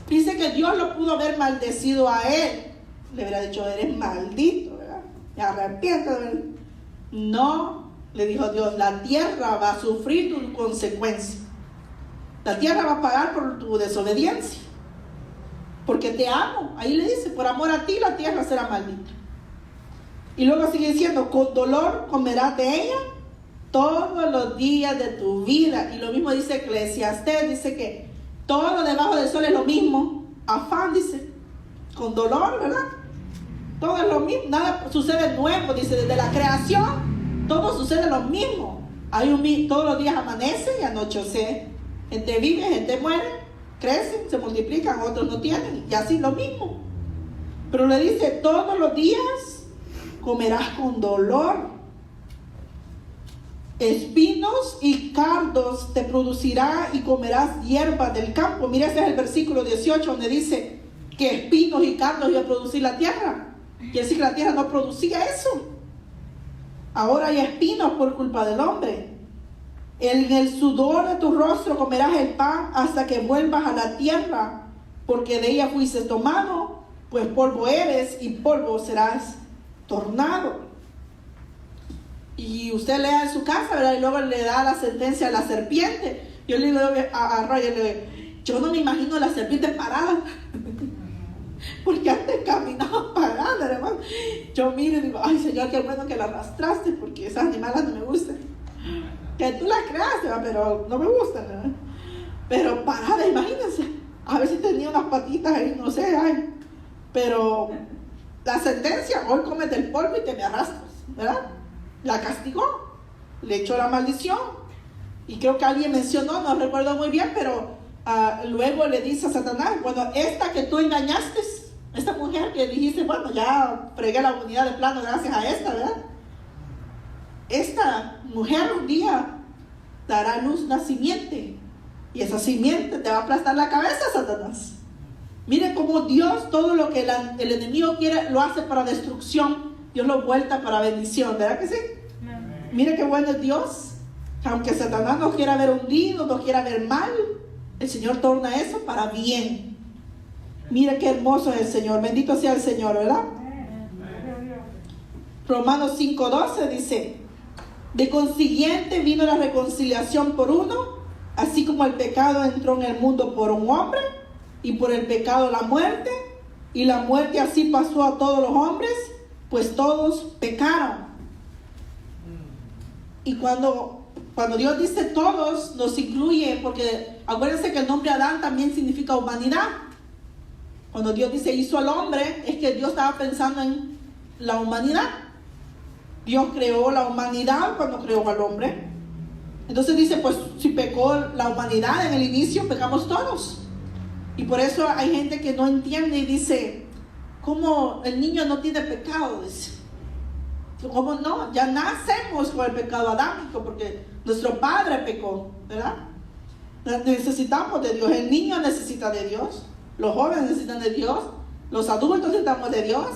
Dice que Dios lo pudo haber maldecido a él. Le hubiera dicho, eres maldito, ¿verdad? Me arrepiento de él. No, le dijo Dios, la tierra va a sufrir tu consecuencia. La tierra va a pagar por tu desobediencia. Porque te amo. Ahí le dice, por amor a ti la tierra será maldita. Y luego sigue diciendo, con dolor comerás de ella todos los días de tu vida. Y lo mismo dice Eclesiastés, dice que todo debajo del sol es lo mismo. Afán, dice, con dolor, ¿verdad? Todo es lo mismo, nada sucede nuevo, dice, desde la creación, todo sucede lo mismo. Todos los días amanece y anochece. Gente vive, gente muere, crecen, se multiplican, otros no tienen, y así lo mismo. Pero le dice, todos los días comerás con dolor. Espinos y cardos te producirá y comerás hierba del campo. Mira, ese es el versículo 18 donde dice que espinos y cardos iba a producir la tierra. Quiere decir que la tierra no producía eso. Ahora hay espinos por culpa del hombre. En el sudor de tu rostro comerás el pan hasta que vuelvas a la tierra, porque de ella fuiste tomado, pues polvo eres y polvo serás tornado. Y usted lea en su casa, ¿verdad? Y luego le da la sentencia a la serpiente. Yo le digo a Roger, yo no me imagino la serpiente parada, porque antes caminaba parada, hermano. Yo miro y digo, ay Señor, qué bueno que la arrastraste, porque esas animales no me gustan. Que tú las creaste, ¿verdad? Pero no me gustan, ¿verdad? Pero parada, imagínense. A ver si tenía unas patitas ahí, no sé, ay. Pero la sentencia, hoy comes del polvo y te me arrastras, ¿verdad? La castigó, le echó la maldición. Y creo que alguien mencionó, no recuerdo muy bien, pero luego le dice a Satanás, bueno, esta que tú engañaste, esta mujer que dijiste, bueno, ya fregué la unidad de plano gracias a esta, ¿verdad? Esta mujer un día dará a luz una simiente, y esa simiente te va a aplastar la cabeza, Satanás. Miren cómo Dios, todo lo que el enemigo quiere, lo hace para destrucción, Dios lo vuelta para bendición, ¿verdad que sí? Mire qué bueno es Dios. Aunque Satanás nos quiera ver hundido, nos quiera ver mal, el Señor torna eso para bien. Mire qué hermoso es el Señor. Bendito sea el Señor, ¿verdad? Romanos 5:12 dice: de consiguiente vino la reconciliación por uno, así como el pecado entró en el mundo por un hombre, y por el pecado la muerte, y la muerte así pasó a todos los hombres, pues todos pecaron. Y cuando Dios dice todos, nos incluye, porque acuérdense que el nombre Adán también significa humanidad. Cuando Dios dice hizo al hombre, es que Dios estaba pensando en la humanidad. Dios creó la humanidad cuando creó al hombre. Entonces dice, pues si pecó la humanidad en el inicio, pecamos todos. Y por eso hay gente que no entiende y dice, ¿cómo el niño no tiene pecado? Dice, ¿cómo no? Ya nacemos con el pecado adámico, porque nuestro padre pecó, ¿verdad? Necesitamos de Dios. El niño necesita de Dios, los jóvenes necesitan de Dios, los adultos necesitamos de Dios,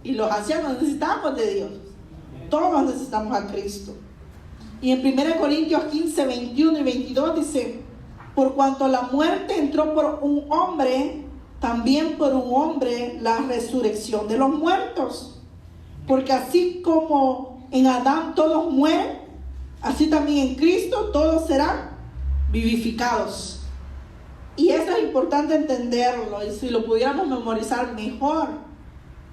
y los ancianos necesitamos de Dios. Todos necesitamos a Cristo. Y en 1 Corintios 15, 21 y 22 dice: por cuanto la muerte entró por un hombre, también por un hombre la resurrección de los muertos. Porque así como en Adán todos mueren, así también en Cristo todos serán vivificados. Y eso es importante entenderlo, y si lo pudiéramos memorizar mejor.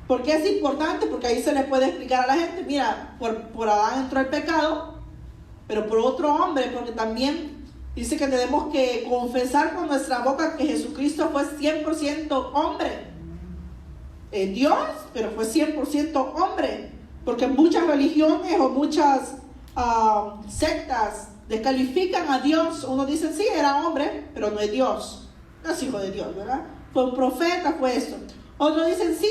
¿Por qué es importante? Porque ahí se le puede explicar a la gente, mira, por Adán entró el pecado, pero por otro hombre, porque también dice que tenemos que confesar con nuestra boca que Jesucristo fue 100% hombre. Dios, pero fue 100% hombre. Porque muchas religiones o muchas sectas descalifican a Dios. Uno dice, sí, era hombre, pero no es Dios. No es hijo de Dios, ¿verdad? Fue un profeta, fue esto. Otros dicen, sí,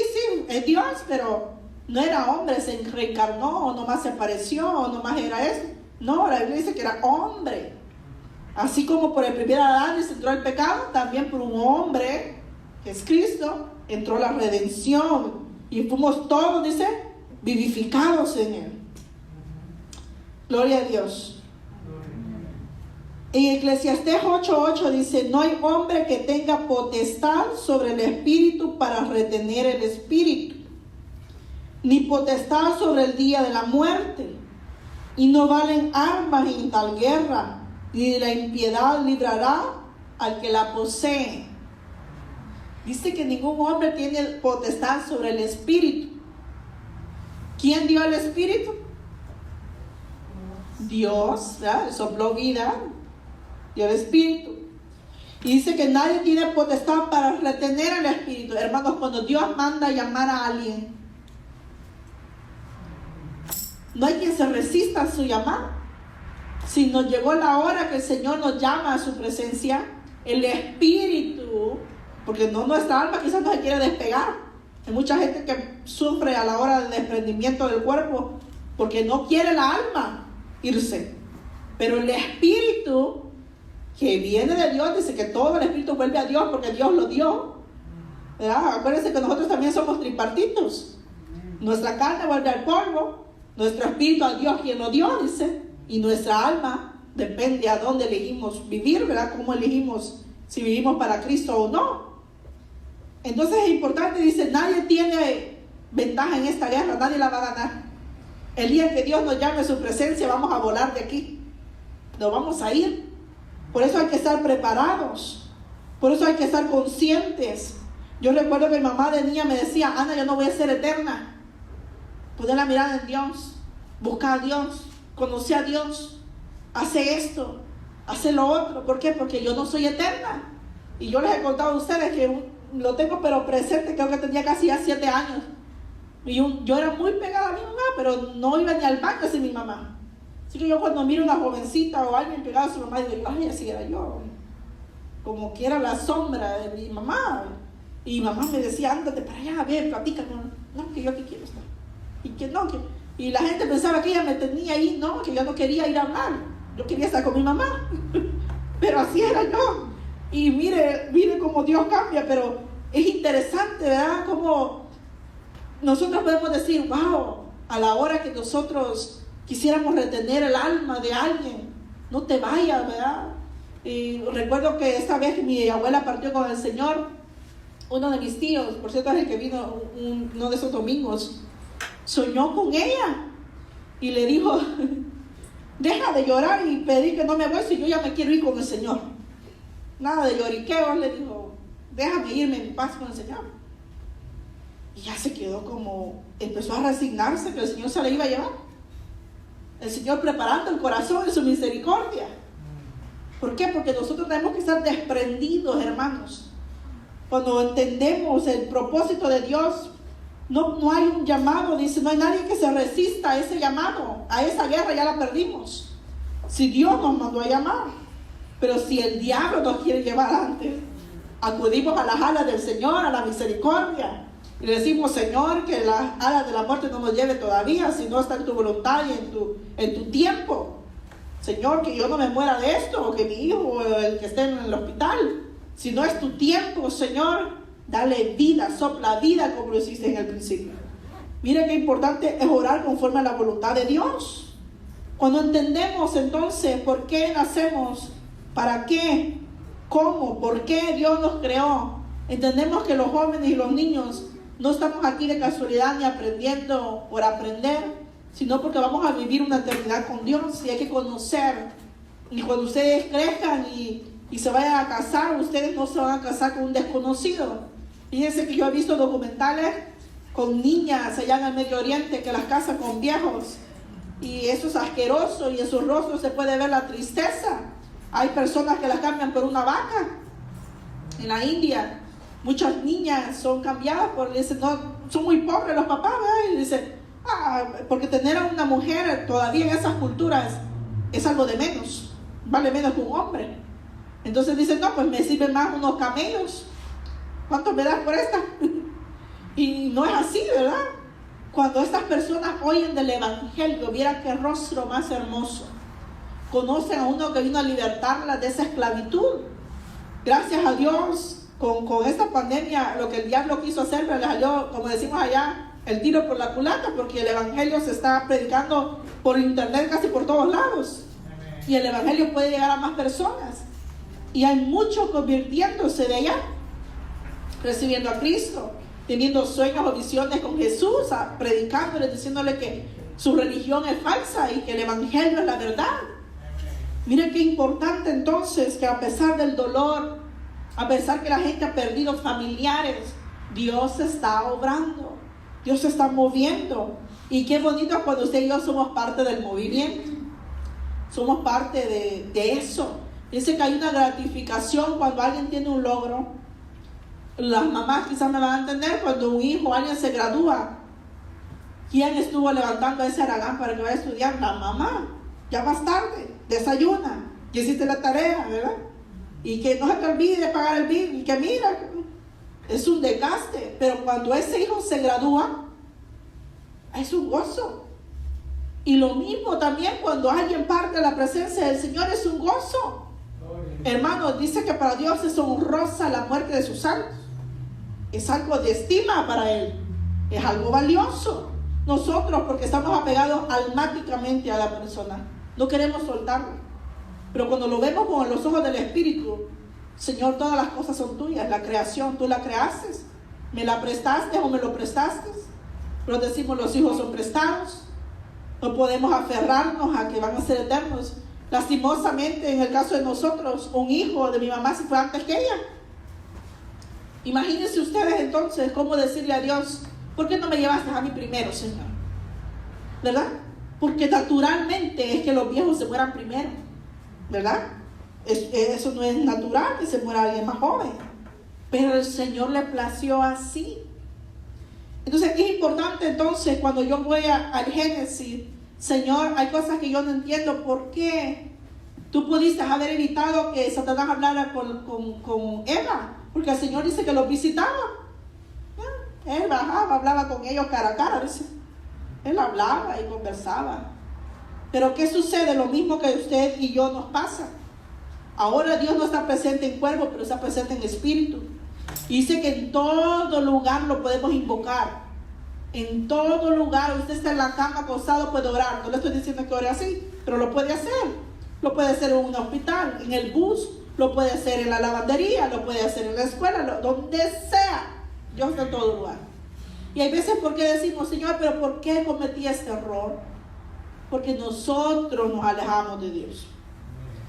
es Dios, pero no era hombre, se reencarnó, o nomás se apareció, o nomás era eso. No, la Biblia dice que era hombre. Así como por el primer Adán entró el pecado, también por un hombre, que es Cristo, entró la redención. Y fuimos todos, dice, vivificados en Él. Gloria a Dios. En Eclesiastés 8:8 dice: no hay hombre que tenga potestad sobre el espíritu para retener el espíritu, ni potestad sobre el día de la muerte. Y no valen armas en tal guerra, ni de la impiedad librará al que la posee. Dice que ningún hombre tiene potestad sobre el espíritu. ¿Quién dio el espíritu? Dios, ¿verdad? Sopló vida, dio el espíritu. Y dice que nadie tiene potestad para retener el espíritu. Hermanos, cuando Dios manda llamar a alguien, no hay quien se resista a su llamado. Si nos llegó la hora que el Señor nos llama a su presencia, el espíritu, porque no nuestra alma quizás no se quiere despegar. Hay mucha gente que sufre a la hora del desprendimiento del cuerpo porque no quiere la alma irse. Pero el espíritu que viene de Dios, dice que todo el espíritu vuelve a Dios porque Dios lo dio, ¿verdad? Acuérdense que nosotros también somos tripartitos. Nuestra carne vuelve al polvo, nuestro espíritu a Dios quien lo dio, dice, y nuestra alma Depende a dónde elegimos vivir, ¿verdad? Cómo elegimos, si vivimos para Cristo o no. Entonces es importante, dice, nadie tiene ventaja en esta guerra, nadie la va a ganar. El día que Dios nos llame a su presencia, vamos a volar de aquí. Nos vamos a ir. Por eso hay que estar preparados. Por eso hay que estar conscientes. Yo recuerdo que mi mamá de niña me decía, Ana, yo no voy a ser eterna. Poner la mirada en Dios, buscar a Dios, conocer a Dios, hace esto, hace lo otro. ¿Por qué? Porque yo no soy eterna. Y yo les he contado a ustedes que lo tengo pero presente, creo que tenía casi ya 7 años. Y yo era muy pegada a mi mamá, pero no iba ni al baño sin mi mamá. Así que yo cuando miro una jovencita o alguien pegado a su mamá, digo, ay, así era yo. Como que era la sombra de mi mamá. Y mi mamá me decía, ándate para allá, ve, platica. No, que yo aquí quiero estar. Y que no, que... Y la gente pensaba que ella me tenía ahí, no, que yo no quería ir a hablar. Yo quería estar con mi mamá. Pero así era yo. Y mire cómo Dios cambia, pero es interesante, ¿verdad? Como nosotros podemos decir, wow, a la hora que nosotros quisiéramos retener el alma de alguien, no te vayas, ¿verdad? Y recuerdo que esta vez mi abuela partió con el Señor, uno de mis tíos, por cierto es el que vino uno de esos domingos, soñó con ella y le dijo, deja de llorar y pedir que no me vuelva, y yo ya me quiero ir con el Señor. Nada de lloriqueos, le dijo, déjame irme en paz con el Señor. Y ya se quedó como, empezó a resignarse que el Señor se la iba a llevar. El Señor preparando el corazón en su misericordia. ¿Por qué? Porque nosotros tenemos que estar desprendidos, hermanos. Cuando entendemos el propósito de Dios, no hay un llamado, dice, no hay nadie que se resista a ese llamado. A esa guerra ya la perdimos. Si Dios nos mandó a llamar. Pero si el diablo nos quiere llevar antes, acudimos a las alas del Señor, a la misericordia. Y le decimos, Señor, que las alas de la muerte no nos lleve todavía, si no está en tu voluntad y en tu tiempo. Señor, que yo no me muera de esto, o que mi hijo, o el que esté en el hospital. Si no es tu tiempo, Señor, dale vida, sopla vida como lo hiciste en el principio. Mira qué importante es orar conforme a la voluntad de Dios. Cuando entendemos entonces por qué nacemos, para qué, cómo, por qué Dios nos creó, entendemos que los jóvenes y los niños no estamos aquí de casualidad ni aprendiendo por aprender, sino porque vamos a vivir una eternidad con Dios y hay que conocer. Y cuando ustedes crezcan y se vayan a casar, ustedes no se van a casar con un desconocido. Fíjense que yo he visto documentales con niñas allá en el Medio Oriente que las casan con viejos. Y eso es asqueroso y en sus rostros se puede ver la tristeza. Hay personas que las cambian por una vaca. En la India, muchas niñas son cambiadas por, dicen, no, son muy pobres los papás, ¿verdad? Y dicen, porque tener a una mujer todavía en esas culturas es algo de menos, vale menos que un hombre. Entonces dicen, no, pues me sirven más unos camellos. ¿Cuánto me das por esta? Y no es así, ¿verdad? Cuando estas personas oyen del Evangelio, vieran qué rostro más hermoso. Conocen a uno que vino a libertarlas de esa esclavitud. Gracias a Dios, con esta pandemia, lo que el diablo quiso hacer, le salió, como decimos allá, el tiro por la culata, porque el Evangelio se está predicando por internet casi por todos lados. Y el Evangelio puede llegar a más personas. Y hay muchos convirtiéndose de allá, recibiendo a Cristo, teniendo sueños o visiones con Jesús, predicándoles, diciéndole que su religión es falsa y que el Evangelio es la verdad. Miren qué importante entonces que a pesar del dolor, a pesar que la gente ha perdido familiares, Dios está obrando, Dios se está moviendo. Y qué bonito cuando usted y yo somos parte del movimiento, somos parte de eso. Dice que hay una gratificación cuando alguien tiene un logro. Las mamás quizás me van a entender, cuando un hijo o alguien se gradúa, ¿quién estuvo levantando a ese aragán para que vaya a estudiar? La mamá. Ya más tarde, desayuna, que hiciste la tarea, ¿verdad? Y que no se te olvide pagar el bill, y que mira, es un desgaste. Pero cuando ese hijo se gradúa, es un gozo. Y lo mismo también cuando alguien parte de la presencia del Señor, es un gozo. Hermanos, dice que para Dios es honrosa la muerte de sus santos. Es algo de estima para Él. Es algo valioso. Nosotros, porque estamos apegados almáticamente a la persona, no queremos soltarla. Pero cuando lo vemos con los ojos del Espíritu, Señor, todas las cosas son tuyas, la creación, tú la creaste, me la prestaste o me lo prestaste. Pero decimos, los hijos son prestados, no podemos aferrarnos a que van a ser eternos. Lastimosamente, en el caso de nosotros, un hijo de mi mamá se fue antes que ella. Imagínense ustedes entonces cómo decirle a Dios, ¿por qué no me llevaste a mí primero, Señor? ¿Verdad? Porque naturalmente es que los viejos se mueran primero, ¿verdad? Eso no es natural, que se muera alguien más joven. Pero el Señor le plació así. Entonces es importante entonces cuando yo voy al Génesis, Señor, hay cosas que yo no entiendo. ¿Por qué tú pudiste haber evitado que Satanás hablara con Eva? Porque el Señor dice que los visitaba. Él bajaba, hablaba con ellos cara a cara. Dice. Él hablaba y conversaba. Pero ¿qué sucede? Lo mismo que usted y yo nos pasa. Ahora Dios no está presente en cuerpo, pero está presente en espíritu. Y dice que en todo lugar lo podemos invocar. En todo lugar, usted está en la cama acostado, puede orar. No le estoy diciendo que ore así, pero lo puede hacer. Lo puede hacer en un hospital, en el bus, lo puede hacer en la lavandería, lo puede hacer en la escuela, donde sea. Dios está en todo lugar. Y hay veces porque decimos, Señor, pero ¿por qué cometí este error? Porque nosotros nos alejamos de Dios.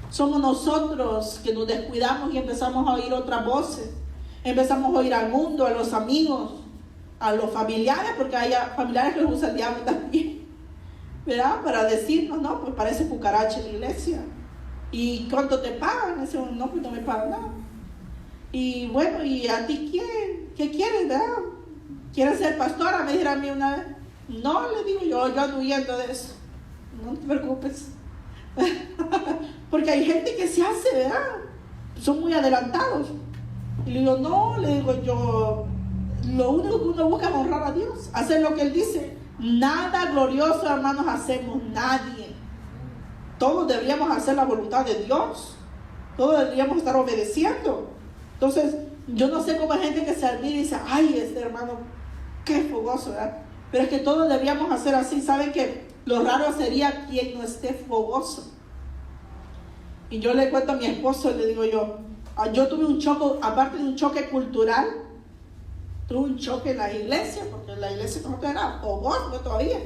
Somos nosotros que nos descuidamos y empezamos a oír otras voces. Empezamos a oír al mundo, a los amigos, a los familiares, porque hay familiares que los usa el diablo también, ¿verdad? Para decirnos, no, pues parece cucaracha en la iglesia. ¿Y cuánto te pagan? Ese, no, pues no me pagan nada. Y bueno, ¿y a ti quién? ¿Qué quieres, verdad? ¿Quieres ser pastora? Me dijeron a mí una vez. No, le digo yo ando huyendo de eso. No te preocupes. Porque hay gente que se hace, ¿verdad? Son muy adelantados. Y le digo, no, le digo yo, lo único que uno busca es honrar a Dios, hacer lo que Él dice. Nada glorioso, hermanos, hacemos nadie. Todos deberíamos hacer la voluntad de Dios. Todos deberíamos estar obedeciendo. Entonces, yo no sé cómo hay gente que se admira y dice, ay, este hermano, qué fogoso, ¿verdad? Pero es que todos deberíamos hacer así. Saben que lo raro sería quien no esté fogoso. Y yo le cuento a mi esposo, le digo yo tuve un choque, aparte de un choque cultural, tuve un choque en la iglesia, porque la iglesia como que era fogoso todavía.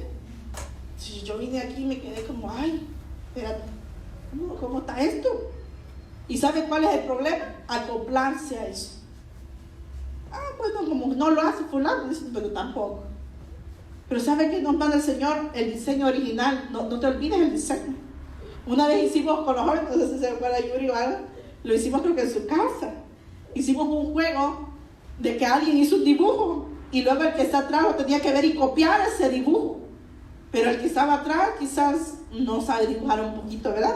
Si yo vine aquí y me quedé como, ay, espérate, ¿cómo está esto? ¿Y sabe cuál es el problema? Acoplarse a eso. Bueno, como no lo hace fulano, pero tampoco. Pero ¿sabe qué nos manda el Señor? El diseño original. No te olvides el diseño. Una vez hicimos con los jóvenes, no sé si se acuerda Yuri o algo, lo hicimos creo que en su casa. Hicimos un juego de que alguien hizo un dibujo y luego el que está atrás lo tenía que ver y copiar ese dibujo. Pero el que estaba atrás quizás no sabe dibujar un poquito, ¿verdad?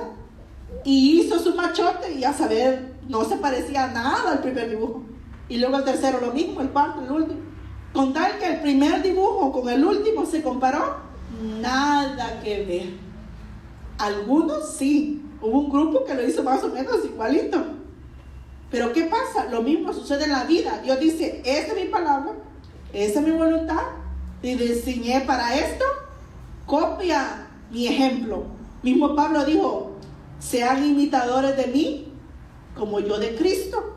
Y hizo su machote y a saber, no se parecía nada al primer dibujo. Y luego el tercero lo mismo, el cuarto, el último. Con tal que el primer dibujo con el último se comparó, nada que ver. Algunos sí, hubo un grupo que lo hizo más o menos igualito. Pero ¿qué pasa? Lo mismo sucede en la vida. Dios dice, esta es mi palabra, esta es mi voluntad, y diseñé para esto, copia mi ejemplo. Mismo Pablo dijo, sean imitadores de mí, como yo de Cristo.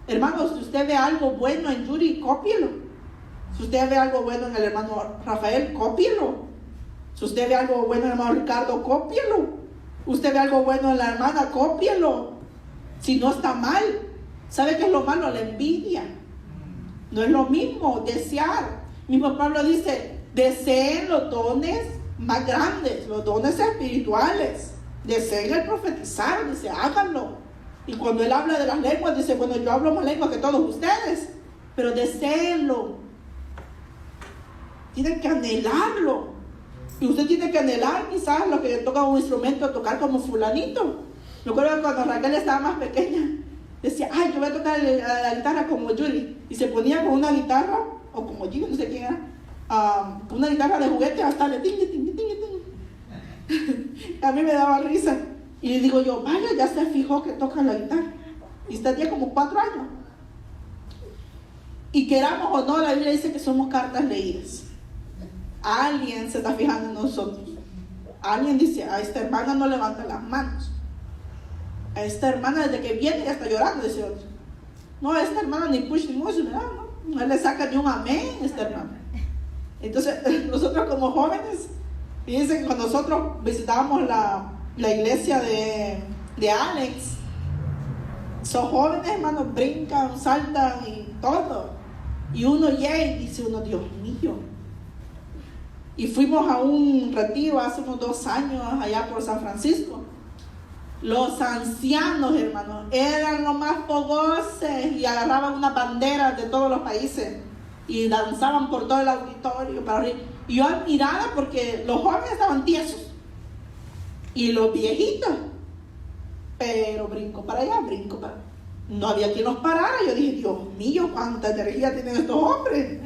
Hermanos, si usted ve algo bueno en Yuri, cópielo. Si usted ve algo bueno en el hermano Rafael, cópielo. Si usted ve algo bueno en el hermano Ricardo, cópielo. Usted ve algo bueno en la hermana, cópielo. Si no está mal. ¿Sabe qué es lo malo? La envidia. No es lo mismo desear. Mismo Pablo dice, deseen los dones más grandes, los dones espirituales. Deseen el profetizar, dice, háganlo. Y cuando él habla de las lenguas, dice, bueno, yo hablo más lenguas que todos ustedes, pero deseenlo. Tienen que anhelarlo. Y usted tiene que anhelar quizás lo que le toca un instrumento, tocar como fulanito. Me acuerdo cuando Raquel estaba más pequeña, decía, ay, yo voy a tocar la guitarra como Yuri. Y se ponía con una guitarra, o como Yuri, no sé quién era, una guitarra de juguete, hasta le ting, ting, ting, ting. A mí me daba risa. Y le digo yo, vaya, ya se fijó que toca la guitarra. Y está ya como 4 años. Y queramos o no, la Biblia dice que somos cartas leídas. Alguien se está fijando en nosotros. Alguien dice, a esta hermana no levanta las manos. A esta hermana desde que viene ya está llorando, dice otro. No, a esta hermana ni push ni mush, ¿verdad? No le saca ni un amén a esta hermana. Entonces, nosotros como jóvenes, fíjense que cuando nosotros visitábamos la iglesia de Alex, son jóvenes, hermanos, brincan, saltan y todo. Y uno llega y dice uno, Dios mío. Y fuimos a un retiro hace unos 2 años allá por San Francisco. Los ancianos, hermanos, eran los más fogosos y agarraban unas banderas de todos los países y danzaban por todo el auditorio para arriba. Y yo admiraba porque los jóvenes estaban tiesos y los viejitos, pero brinco para allá, brinco para allá. No había quien los parara. Yo dije, Dios mío, cuánta energía tienen estos hombres.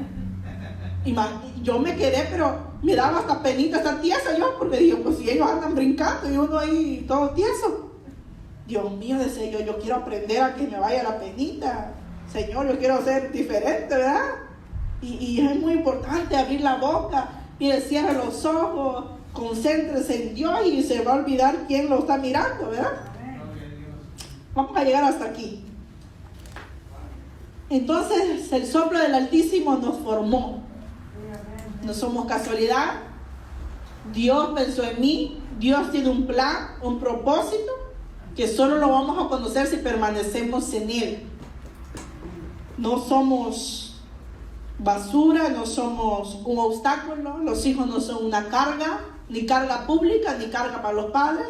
Y yo me quedé, pero me daba hasta penita estar tiesa yo, porque dije, pues si ellos andan brincando y uno ahí todo tieso. Dios mío, decía yo quiero aprender a que me vaya la penita. Señor, yo quiero ser diferente, ¿verdad? Y es muy importante abrir la boca. Mire, cierre los ojos, concéntrese en Dios y se va a olvidar quién lo está mirando, ¿verdad? Vamos a llegar hasta aquí. Entonces, el soplo del Altísimo nos formó. No somos casualidad. Dios pensó en mí. Dios tiene un plan, un propósito, que solo lo vamos a conocer si permanecemos en Él. No somos basura, no somos un obstáculo. Los hijos no son una carga, ni carga pública, ni carga para los padres.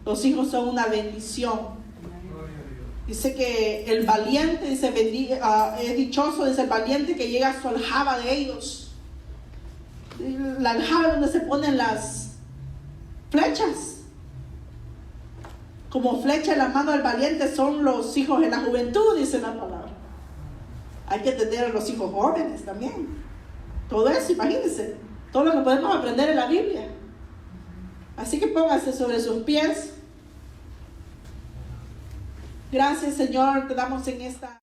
Los hijos son una bendición. Dice que el valiente, dice, es dichoso, dice el valiente que llega a su aljaba de ellos. La aljaba donde se ponen las flechas. Como flecha en la mano del valiente son los hijos en la juventud, dice la palabra. Hay que tener a los hijos jóvenes también. Todo eso, imagínense. Todo lo que podemos aprender en la Biblia. Así que póngase sobre sus pies. Gracias, Señor, te damos en esta...